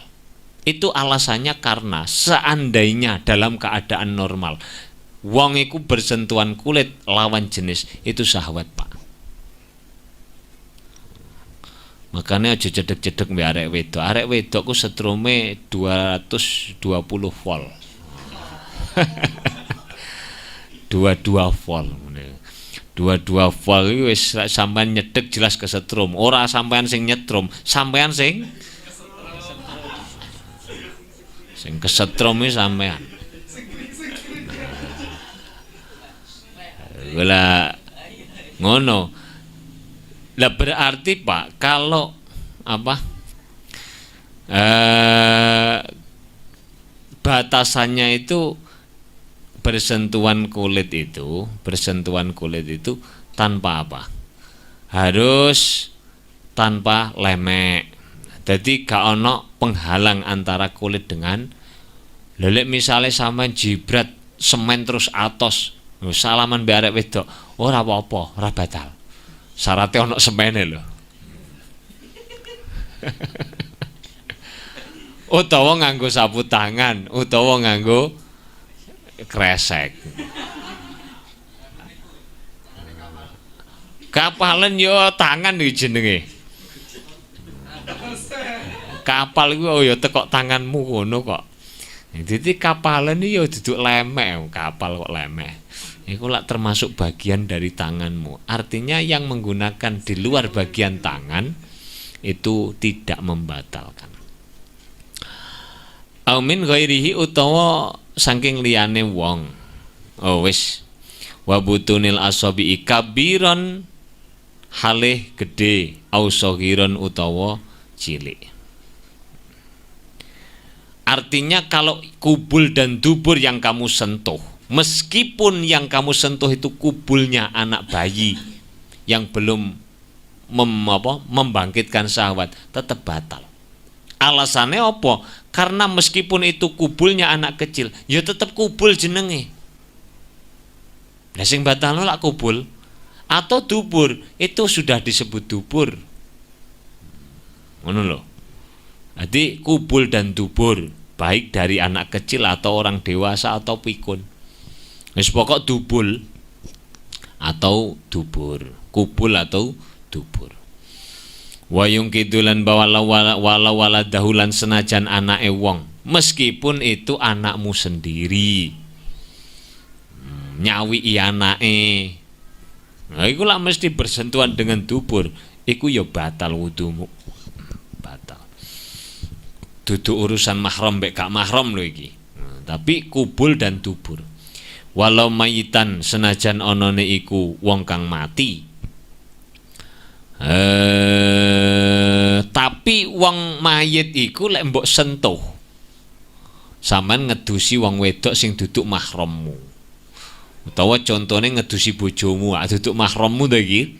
Speaker 2: Itu alasannya karena seandainya dalam keadaan normal wong iku bersentuhan kulit lawan jenis itu syahwat, Pak. Makanya aja cedek-cedek mbek arek wedok. Arek wedok ku setrome 220 volt. 22 volt. 22 volt iki wis sampean nyedek jelas kesetrum. Ora sampean sing nyetrum, sampean sing kesetrum iki sampean. Lah ngono. Lah berarti Pak, kalau apa? Batasannya itu bersentuhan kulit itu tanpa apa? Harus tanpa lemek, Jadi gak ono penghalang antara kulit dengan lelek. Misalnya sama jibrat semen terus atos, salaman mbek arek wedok, ora apa-apa, ora batal. Syaratnya ono semene lho. Utawa nganggo sapu tangan, utawa nganggo kresek. Kapalen yo tangan iki jenenge. Kapal iku yo tekok tanganmu ngono kok. Jadi kapalen iki yo duduk lemek, kapal kok lemek. Iku lak termasuk bagian dari tanganmu. Artinya yang menggunakan di luar bagian tangan itu tidak membatalkan. Aumin ghairihi utawa saking liyane wong. Oh wis. Wa butunil asabi kabiron halih gede au saghiron utawa cilik. Artinya kalau kubul dan dubur yang kamu sentuh, meskipun yang kamu sentuh itu kubulnya anak bayi yang belum membangkitkan syahwat, tetap batal. Alasannya apa? Karena meskipun itu kubulnya anak kecil, ya tetap kubul jenenge. Lah sing batalno lak kubul atau dubur, itu sudah disebut dubur. Ngono lho. Jadi kubul dan dubur, baik dari anak kecil atau orang dewasa atau pikun. Wis pokok dubul atau dubur, kubul atau dubur. Wayung kidulan wala dahulan senajan anake wong, meskipun itu anakmu sendiri. Nyawi anake. Nah, iku lah mesti bersentuhan dengan dubur, iku ya batal wudumu. Batal. Dudu urusan mahram mbek gak mahram lho iki. Tapi kubul dan dubur. Walau mayitan senajan onone iku wong kang mati. Tapi wong mayit iku lek mbok sentuh, sampean ngedusi wong wedok sing duduk mahrammu. Utawa contone ngedusi bojomu, duduk mahrammu ta iki.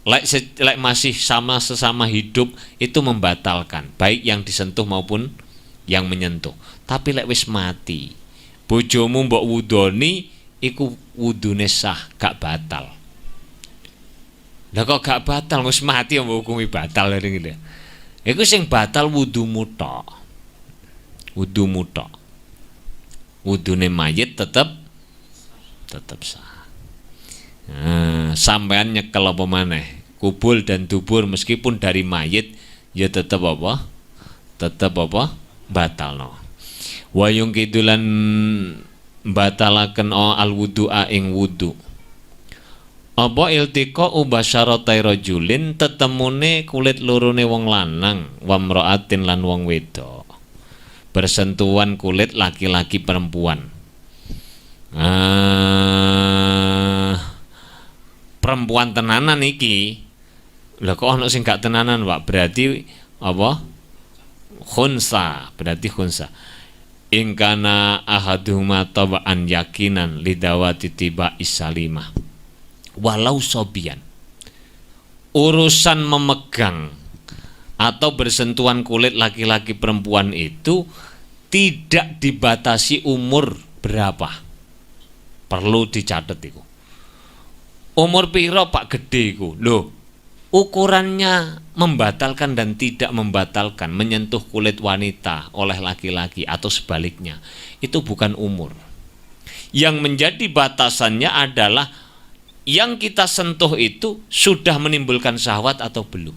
Speaker 2: Lek masih sesama hidup itu membatalkan, baik yang disentuh maupun yang menyentuh. Tapi lek wis mati, bojomu mbok wudoni, iku wudune sah, gak batal. Lah kok gak batal, wis mati mbok hukumi batal ngene. Iku sing batal wudumu tok. Wudumu tok. Wudune mayit tetep sah. Sampean nyekel apa maneh? Kubul dan dubur meskipun dari mayit ya tetep apa? Tetep apa? Batalno. Wayung kidulan batalaken al wudu'a ing wudu. Apa iltika ubasyaratai rajulin tetemune kulit lorone wong lanang wamraatin lan wong wedok. Bersentuhan kulit laki-laki perempuan. Perempuan tenanan iki. Lah kok ana sing gak tenanan, Pak? Berarti apa? Khunsa, berarti khunsa. Ingkana ahaduhuma taba'an yakinan lidawati tiba isalimah. Walau sobian. Urusan memegang atau bersentuhan kulit laki-laki perempuan itu tidak dibatasi umur berapa. Perlu dicatat itu. Umur piro Pak gede iku? Loh, ukurannya membatalkan dan tidak membatalkan menyentuh kulit wanita oleh laki-laki atau sebaliknya. Itu bukan umur. Yang menjadi batasannya adalah yang kita sentuh itu sudah menimbulkan syahwat atau belum,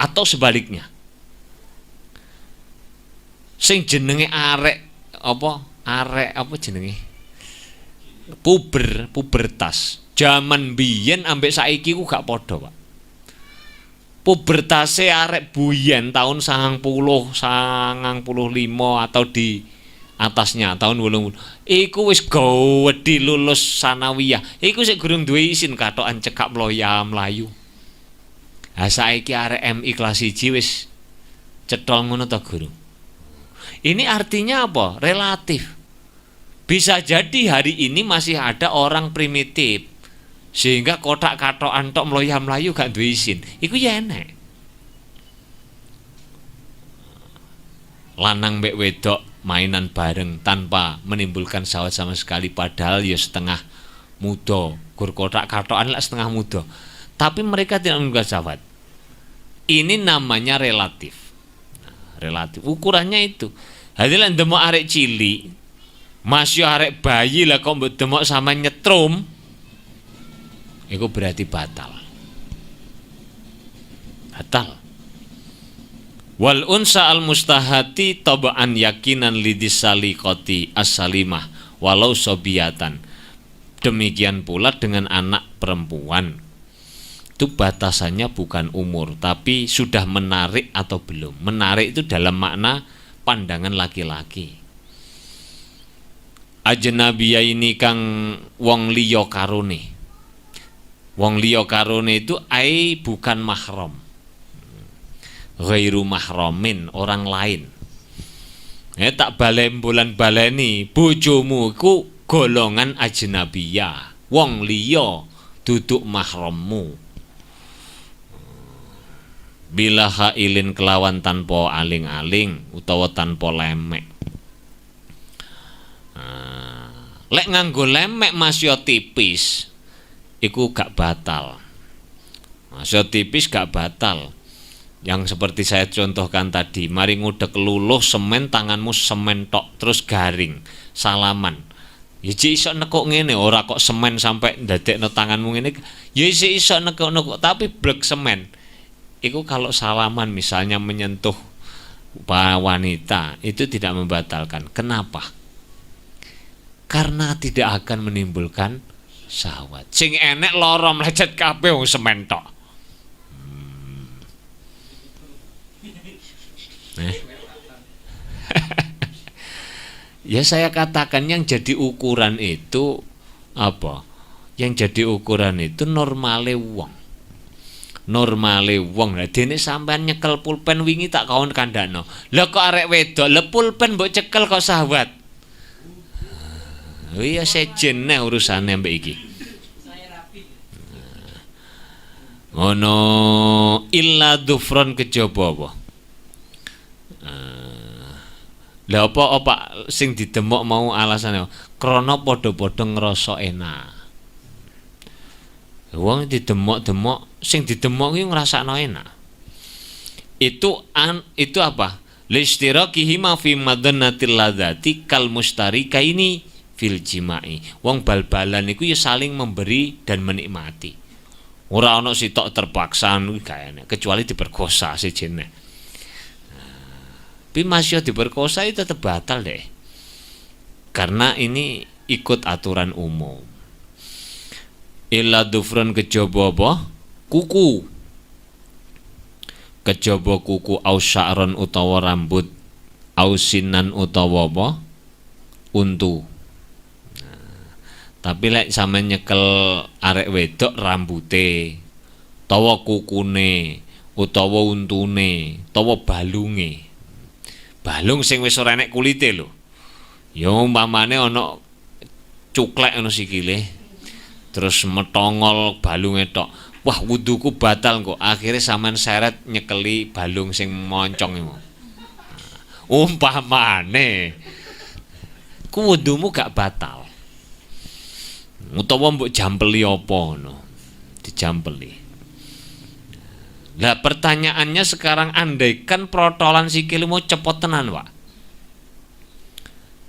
Speaker 2: atau sebaliknya. Sing jenenge arek apa jenenge? Pubertas. Zaman biyen ambek saiki ku gak padha, Pak. Pubertase arek biyen tahun 90, 95 atau di atasnya tahun 80. Iku wis gawedi lulus sanawiyah. Iku sik gurung duwe isin katokan cekak mlayu. Ha saiki arek MI kelas 1 wis cetol ngono ta, Guru? Ini artinya apa? Relatif. Bisa jadi hari ini masih ada orang primitif sehingga kotak katokan tok mlayu gak duwe isin. Iku ya enek. lanang mbek wedok mainan bareng tanpa menimbulkan syahwat sama sekali, padahal ya setengah muda, gur kotak-katokan lah setengah muda, tapi mereka tidak menimbulkan syahwat. Ini namanya relatif. Relatif ukurannya itu. Hadilah demok arek cilik, masih arek bayi lah kok mbok demok sama nyetrum, itu berarti batal. Batal. Wal unsa al mustahati tabaan yakinan lidisaliqati as-salimah walau sobiatan. Demikian pula dengan anak perempuan. Itu batasannya bukan umur, tapi sudah menarik atau belum. Menarik itu dalam makna pandangan laki-laki. Ajnabiyah ini kang wong liya karone. Wong liya karone itu ai bukan mahram. Ghairu mahramin, orang lain. Tak baleni bojomu iku golongan ajnabiyah, wong liya duduk mahrammu. Bila hailin kelawan tanpa aling-aling utawa tanpa lemek. Lek nganggo lemek masih tipis, iku gak batal. Masih tipis gak batal. Yang seperti saya contohkan tadi, mari ngudek luluh semen, tanganmu semen tok terus garing, salaman. Ya iso nekuk ngene, ora kok semen sampai ndadekno tanganmu ngene. Ya iso nekuk tapi blek semen. Iku kalau salaman misalnya menyentuh wanita itu tidak membatalkan. Kenapa? Karena tidak akan menimbulkan syahwat. Sing enek lara mlecet kabeh wong semen tok. Ya saya katakan yang jadi ukuran itu apa? Yang jadi ukuran itu normale wong. Normale wong. Lah dene sampean nyekel pulpen wingi tak kawan kandhano. Lah kok arek wedok, le pulpen mbok cekel kok syahwat. Oh iya sejen nek urusane mbek iki. Ngono illa dufron kejaba apa? Lah apa sing didemok mau alasane krana padha-padha ngrasa enak. Wong didemok-demok, sing didemok iki ngrasakno enak. Itu apa? Listirakihi ma fi madanatil ladzati kal mustarika ini fil jimai. Wong bal-balan iku ya saling memberi dan menikmati. Ora ana sitok terpaksa gak enak, kecuali diperkosa sejene. Tapi masih diperkosa itu tetap batal deh, karena ini ikut aturan umum. Illa dufran kejaba apa? Kuku. Kejaba kuku au sya'ron utawa rambut, au sinan utawa apa? Untu. Tapi lek sampeyan nyekel arek wedok rambute, utawa kukune, utawa untune, utawa balunge. Balung sing wis ora enek kulite lho. Ya umpamane ana cuklek ana sikile. Terus metongol balunge tok. Wah, wuduku batal kok. Akhire sampean seret nyekeli balung sing moncong iku. Umpamane ku wudumu gak batal. Utawa mbok jampeli apa ngono. Dijampeli. Lah pertanyaannya sekarang, andaikan protolan sikilmu cepot tenan, Pak.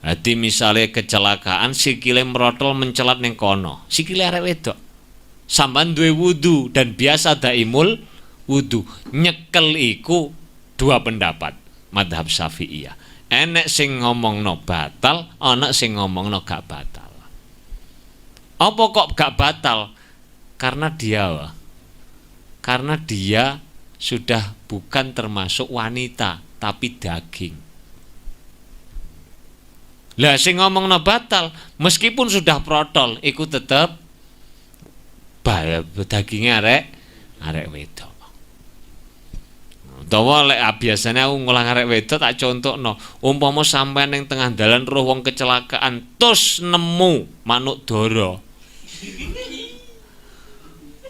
Speaker 2: Hati misalnya kecelakaan sikile merotol mencelat ning kono. Sikile arek wedok. Sampean duwe wudu dan biasa daimul wudu. Nyekel iku dua pendapat mazhab Syafi'iyah. Enek sing ngomongno batal, ana sing ngomongno gak batal. Apa kok gak batal? Karena dia sudah bukan termasuk wanita tapi daging. Lah sing ngomongno batal meskipun sudah protol iku tetep dagingnya arek wedok. Utawa lek biasane aku ngulang arek wedok tak contohno, umpama sampean ning tengah dalan roh wong kecelakaan terus nemu manuk dara.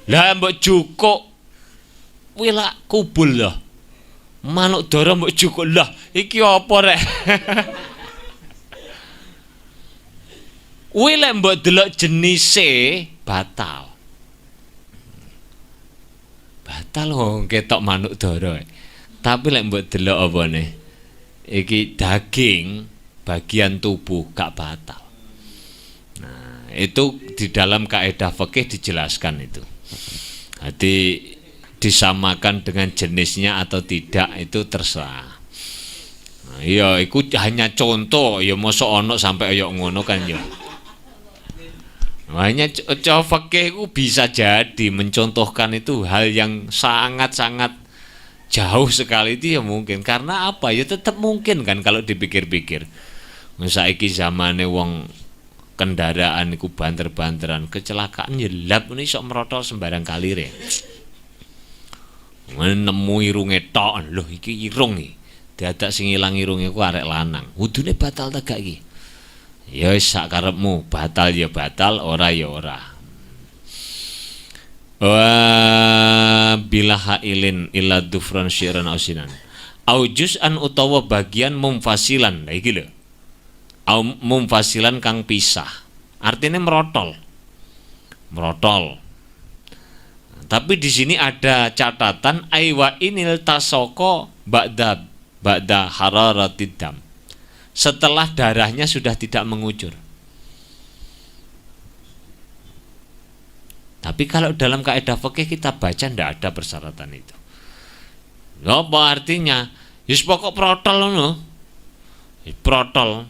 Speaker 2: Lah mbok jukuk wilak kubul loh. Manuk dara mbok cukup lah. Iki apa rek? Kuwi lek mbok delok jenise batal. Batal wong ketok manuk dara. Tapi lek mbok delok apane? Iki daging bagian tubuh gak batal. Nah, itu di dalam kaidah fikih dijelaskan itu. Jadi disamakan dengan jenisnya atau tidak itu terserah. Nah, iya, itu hanya contoh. Ya mosok ono sampai kaya ngono kan ya. Hanya fikih itu bisa jadi mencontohkan itu hal yang sangat-sangat jauh sekali itu ya mungkin. Karena apa? Ya tetap mungkin kan kalau dipikir-pikir. Saiki zamane wong kendaraan iku banter-banteran, kecelakaan ya lap ini sok merotol sembarang kalir ya. Nemu irunge tok, lho iki irung iki. Dadak sing ilang irunge ku arek lanang. Wudune batal ta gak iki? Ya wis sak karepmu, batal ya batal, ora ya ora. Wa bila hailin illa dufran syiran ausinan. Au juz'an utawa bagian mumfasilan. Lah iki lho. Au mumfasilan kang pisah. Artinya merotol. Merotol. Tapi di sini ada catatan aiwa inil tasoko ba'da hararatid dam. Setelah darahnya sudah tidak mengucur. Tapi kalau dalam kaidah fikih kita baca ndak ada persyaratan itu. Apa artinya? Yus pokok protol ngono. Protol.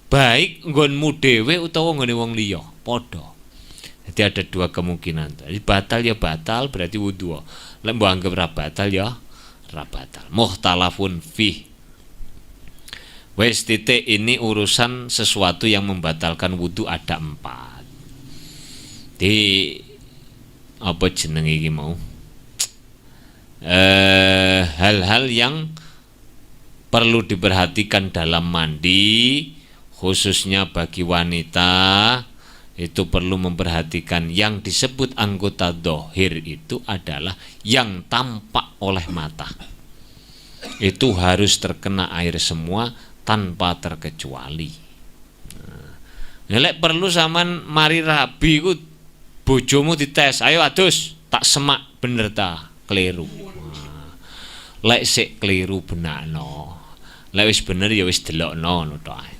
Speaker 2: Baik nggonmu dhewe utawa nggone wong liya, padha. Jadi ada dua kemungkinan. Jadi batal ya batal berarti wudu. Lek mbok anggap ra batal ya ra batal. Mukhtalafun fi. Wes titik ini urusan sesuatu yang membatalkan wudu ada 4. Di apa jeneng iki mau? Hal-hal yang perlu diperhatikan dalam mandi, khususnya bagi wanita itu perlu memperhatikan yang disebut anggota dohir itu adalah yang tampak oleh mata. Itu harus terkena air semua tanpa terkecuali. Lek perlu zaman mari rabi ku bojomu dites, ayo adus, tak semak bener ta, keliru. Lek sik keliru benakno. Lek wis bener ya wis delokno ngono to ae.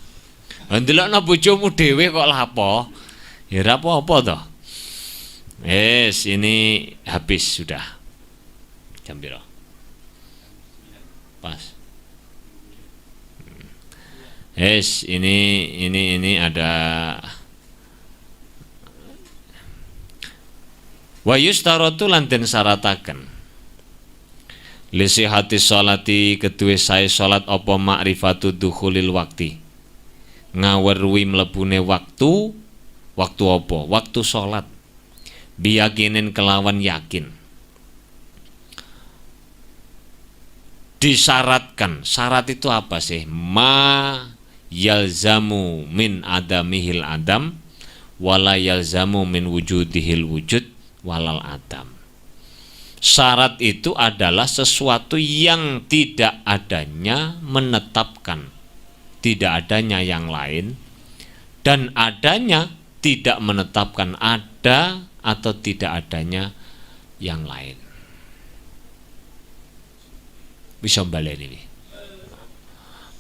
Speaker 2: Ndelokno bojomu dhewe kok lapo? Ya ora apa-apa to. Wes ini habis sudah. Jam piro? Pas. Wes ini ada wa yustaratu lan den syarataken lisihati sholati kedue sae salat apa makrifatu dukhulil wakti ngaweruhi mlebune waktu apa? Waktu salat biyakinin kelawan yakin. Disyaratkan. Syarat itu apa sih? Ma yalzamu min adamihil adam wala yalzamu min wujudihil wujud walal adam. Syarat itu adalah sesuatu yang tidak adanya menetapkan tidak adanya yang lain, dan adanya tidak menetapkan ada atau tidak adanya yang lain. Bisa balik ini.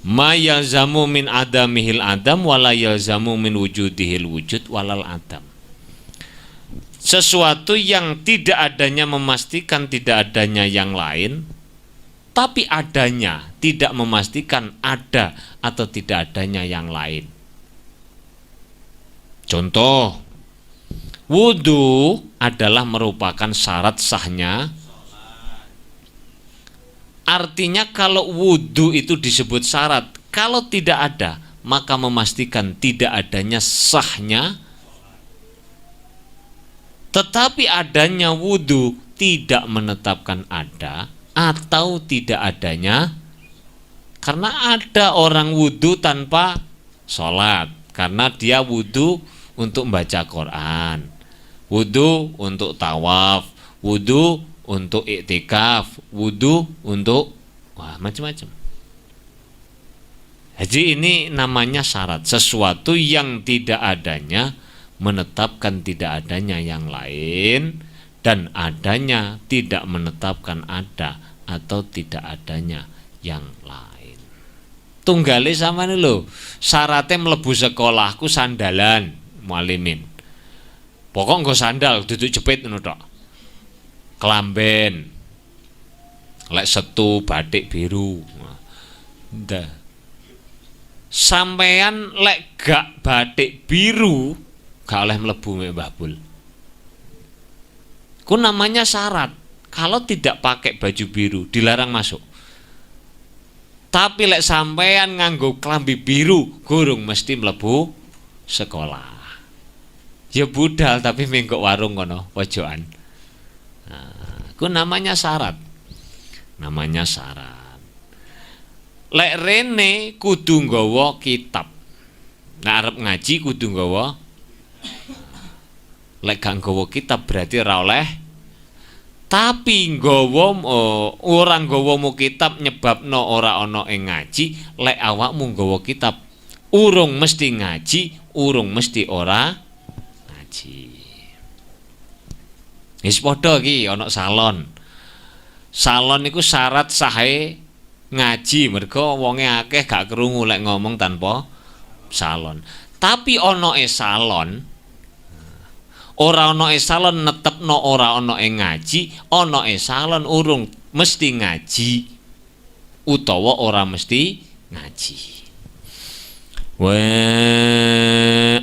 Speaker 2: Ma yalzamu min adamihil adam wala yalzamu min wujudihil wujud walal adam. Sesuatu yang tidak adanya memastikan tidak adanya yang lain, tapi adanya tidak memastikan ada atau tidak adanya yang lain. Contoh, wudu adalah merupakan syarat sahnya. Artinya kalau wudu itu disebut syarat, kalau tidak ada, maka memastikan tidak adanya sahnya. Tetapi adanya wudu tidak menetapkan ada atau tidak adanya, karena ada orang wudu tanpa sholat, karena dia wudu untuk membaca Quran, wudu untuk tawaf, wudu untuk iktikaf, wudu untuk Wah, macam-macam. Jadi ini namanya syarat, sesuatu yang tidak adanya menetapkan tidak adanya yang lain, dan adanya tidak menetapkan ada atau tidak adanya yang lain. Tunggale sama nih lo, syaratnya mlebu sekolahku sandalan, mualimin. Pokok nggo sandal, duduk jepit ngono tok. Kelamben, lek setu batik biru. Ndah. Sampean lek gak batik biru gak oleh mlebu mek Mbah Bul. Ku namanya syarat. Kalau tidak pakai baju biru dilarang masuk. Tapi lek sampean nganggo klambi biru gurung mesti mlebu sekolah. Ya budal tapi mengkok warung kono pojokan. Nah, ku namanya syarat. Namanya syarat. Lek rene kudu nggawa kitab. Nek arep ngaji kudu nggawa. Lek gak nggawa kitab berarti ora oleh. Tapi nggawa ora nggawamu kitab nyebabno ora ana ing ngaji, lek awakmu nggawa kitab urung mesti ngaji, urung mesti ora ngaji. Wis padha iki ana salon. Salon iku syarat sahe ngaji, mergo wonge akeh gak krungu lek ngomong tanpa salon. Tapi ana salon, ora ana salon netepno ora ana ing ngaji, ana salon urung mesti ngaji utawa ora mesti ngaji.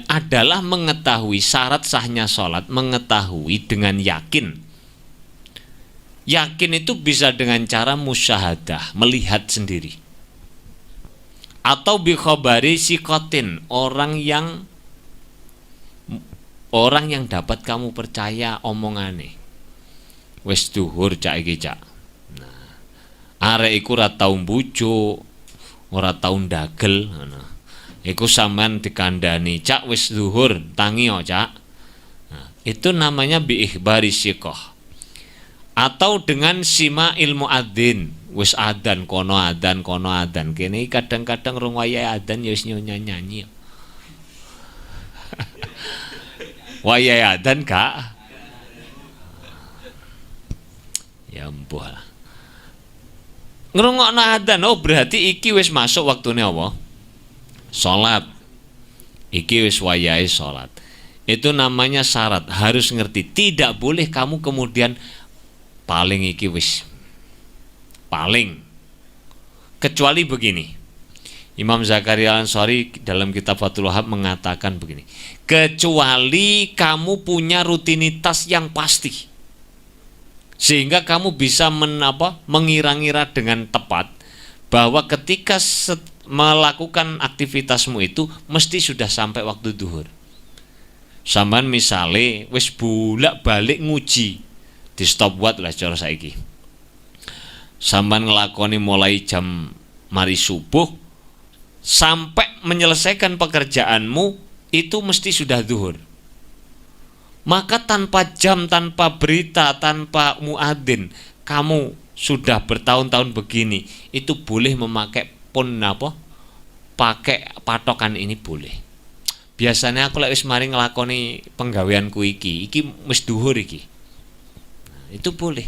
Speaker 2: Adalah mengetahui syarat sahnya sholat, mengetahui dengan yakin. Yakin itu bisa dengan cara musyahadah, melihat sendiri. Atau bi khabari sikotin, orang yang dapat kamu percaya omongane. Wis duhur cak iki cak. Nah, arek iku ora tau mbujuk, ora tau ndagel ngono. Iku sampean dikandani, cak wis duhur, tangi yo cak. Nah, itu namanya bi ikhbari sikoh. Atau dengan sima ilmu adzin, wis adan kono adan kene kadang-kadang rong wayahe adan ya wis nyanyi. Wayahe adan gak? Ya empuh lah. Ngrungokno adan, oh berarti iki wis masuk waktune apa? Salat. Iki wis wayahe salat. Itu namanya syarat, harus ngerti. Tidak boleh kamu kemudian paling iki wis paling, kecuali begini. Imam Zakaria Al-Ansari dalam kitab Fathul Wahhab mengatakan begini, kecuali kamu punya rutinitas yang pasti sehingga kamu bisa mengira-ngira dengan tepat bahwa ketika melakukan aktivitasmu itu mesti sudah sampai waktu duhur. Sampean misale wis bolak-balik nguji di stopwatch lah cara saiki. Sampean ngelakoni mulai jam mari subuh sampai menyelesaikan pekerjaanmu itu mesti sudah zuhur. Maka tanpa jam, tanpa berita, tanpa muadzin, kamu sudah bertahun-tahun begini, itu boleh memakai pakai patokan ini boleh. Biasanya aku lek wis mari ngelakoni penggaweanku iki wis zuhur iki. Itu boleh.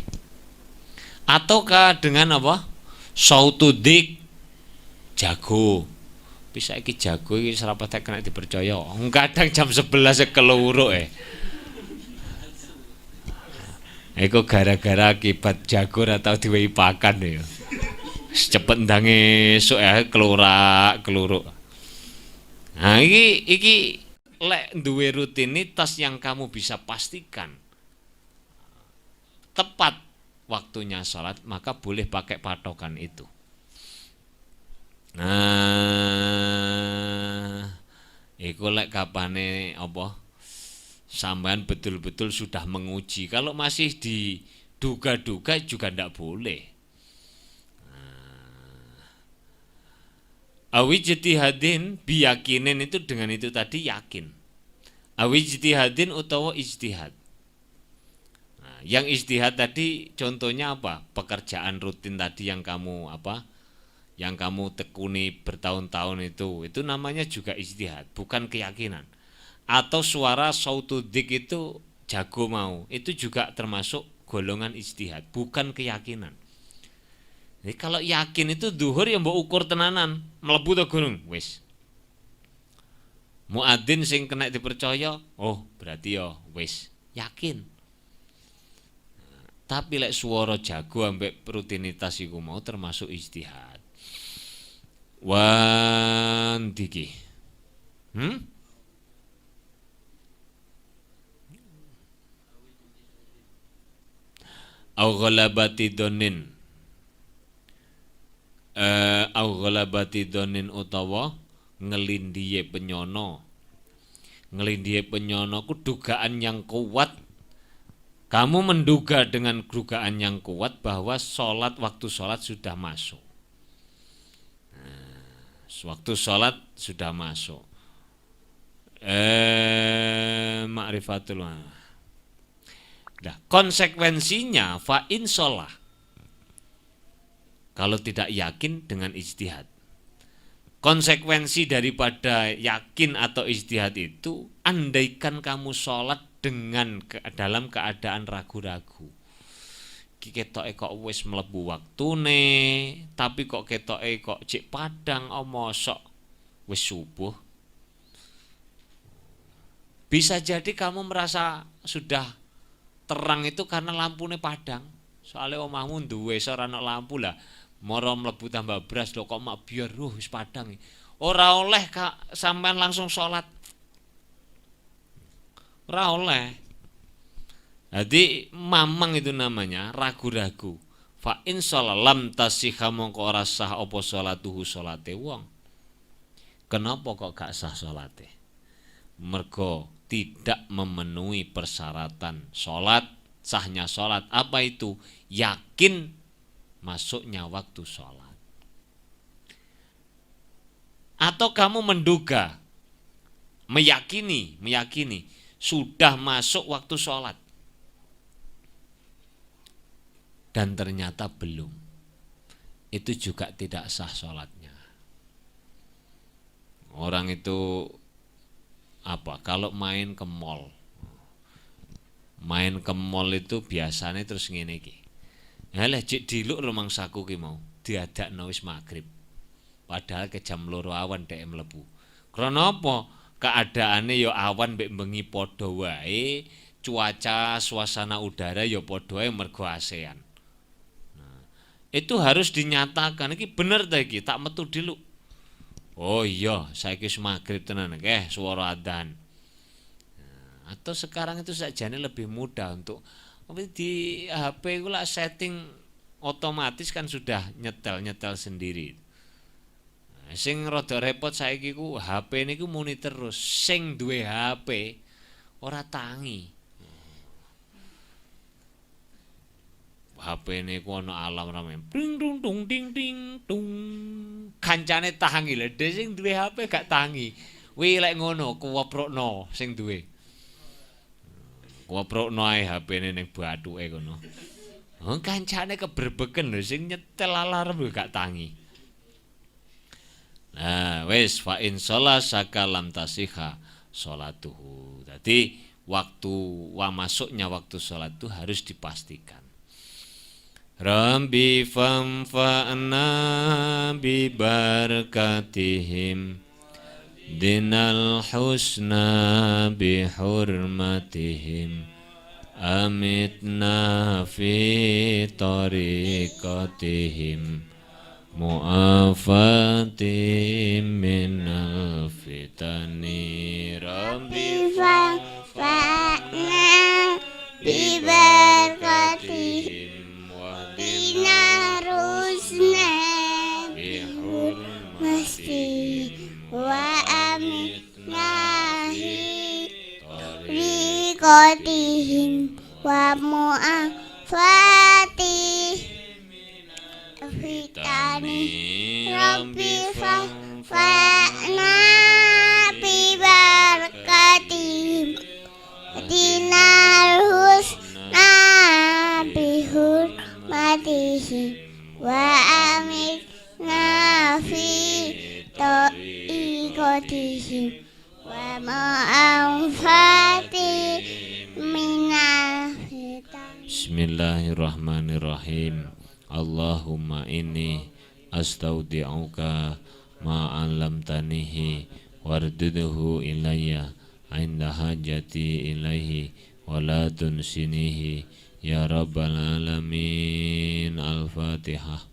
Speaker 2: Ataukah dengan sautudik jago. Bisa iki jago iki serapate kena dipercaya. Kadang jam 11 keluruk Iku gara-gara akibat jago ora tau diwehi pakan ya. Cepet ndange esuk keluruk. Nah iki lek duwe rutinitas yang kamu bisa pastikan tepat waktunya sholat, maka boleh pakai patokan itu. Nah, iku lek kapane sampean betul-betul sudah menguji. Kalau masih diduga-duga juga ndak boleh. Awijtihadin biyakinin itu dengan itu tadi yakin. Awijtihadin utawa ijtihad. yang ijtihad tadi contohnya apa? Pekerjaan rutin tadi yang kamu yang kamu tekuni bertahun-tahun itu namanya juga ijtihad, bukan keyakinan. Atau suara sautudik itu jago mau, itu juga termasuk golongan ijtihad, bukan keyakinan. Jadi kalau yakin itu duhur yang mbok ukur tenanan, mlebu ta gunung, wis. Muadzin sing kena dipercaya, oh berarti ya wis yakin. Tapi lek swara jago ambek rutinitas iku mau termasuk ijtihad. Wan diki. Au ghalabati donin. Au ghalabati donin utawa ngelindiye penyono. Ngelindiye penyono ku dugaan yang kuat. Kamu menduga dengan dugaan yang kuat bahwa waktu sholat sudah masuk. Waktu sholat sudah masuk. Ma'rifatul. Nah, konsekuensinya fa'in sholah. Kalau tidak yakin dengan ijtihad. Konsekuensi daripada yakin atau ijtihad itu, andaikan kamu sholat dalam keadaan ragu-ragu. Ketoke kok wis mlebu waktune, tapi kok ketoke kok cek padang mosok wis subuh. Bisa jadi kamu merasa sudah terang itu karena lampune padang. Soalnya omahmu duwe ora ana lampu lah. Moro mlebu tambah beras lho kok mak biar wis padang. Ora oleh Kak sampean langsung sholat. Ora oleh. Jadi mamang itu namanya ragu-ragu. Fa in lam tasihha mongko ora sah apa salatuhu salate wong. Kenapa kok gak sah salate? Mergo tidak memenuhi persyaratan salat, sahnya salat. Apa itu? Yakin masuknya waktu sholat. Atau kamu menduga, meyakini sudah masuk waktu sholat dan ternyata belum. Itu juga tidak sah sholatnya. Orang itu kalau main ke mall itu biasanya terus ngene iki. Halah cek diluk rumangsaku ki mau diadakno wis magrib. Padahal ke jam 2 awan dhek mlebu. Krana apa? Keadaane ya awan mbek bengi padha wae, cuaca suasana udara ya padha wae mergo ASEAN. Nah, itu harus dinyatakan iki bener ta iki, tak metu diluk. Oh iya, saiki wis magrib tenan swara adzan. Nah, atau sekarang itu sajane lebih mudah untuk di HP ku lah setting otomatis kan sudah nyetel sendiri. Nah, sing rada repot saiki ku HP niku muni terus. Sing duwe HP ora tangi. HP niku ana alarm rame. Ding dung dung ding ding dung. Kancane tangi lho, sing duwe HP gak tangi. Wi lek ngono kuwoprokno sing duwe. Woprokno ae HP-ne ning bathuke kono. Kancane keberbeken lho sing nyetel alarm gak tangi. Nah, wis fa in sholasa lam tasihha sholatuhu. Jadi masuknya waktu sholat itu harus dipastikan. Rabbi famfa'na bi barakatihim dinal husna bi hurmatihim amitna fi tariqatihim mu'afatim minal fitani rabbi
Speaker 3: fa'na bi barakatihim wa dinar husna bi hurmatihim wa amitnahi riqatihim wa mu'afati fitani rabbi fa'na bi barakatihim dinar husna wa amitna fi ta'iqatihim wa ma'amfati minal fitan.
Speaker 2: Bismillahirrahmanirrahim. Allahumma inni astaudi'uka ma'alamtanihi warduduhu ilayya inda hajati ilaihi wala tunsinihi ya rabbal alamin. Al-Fatihah.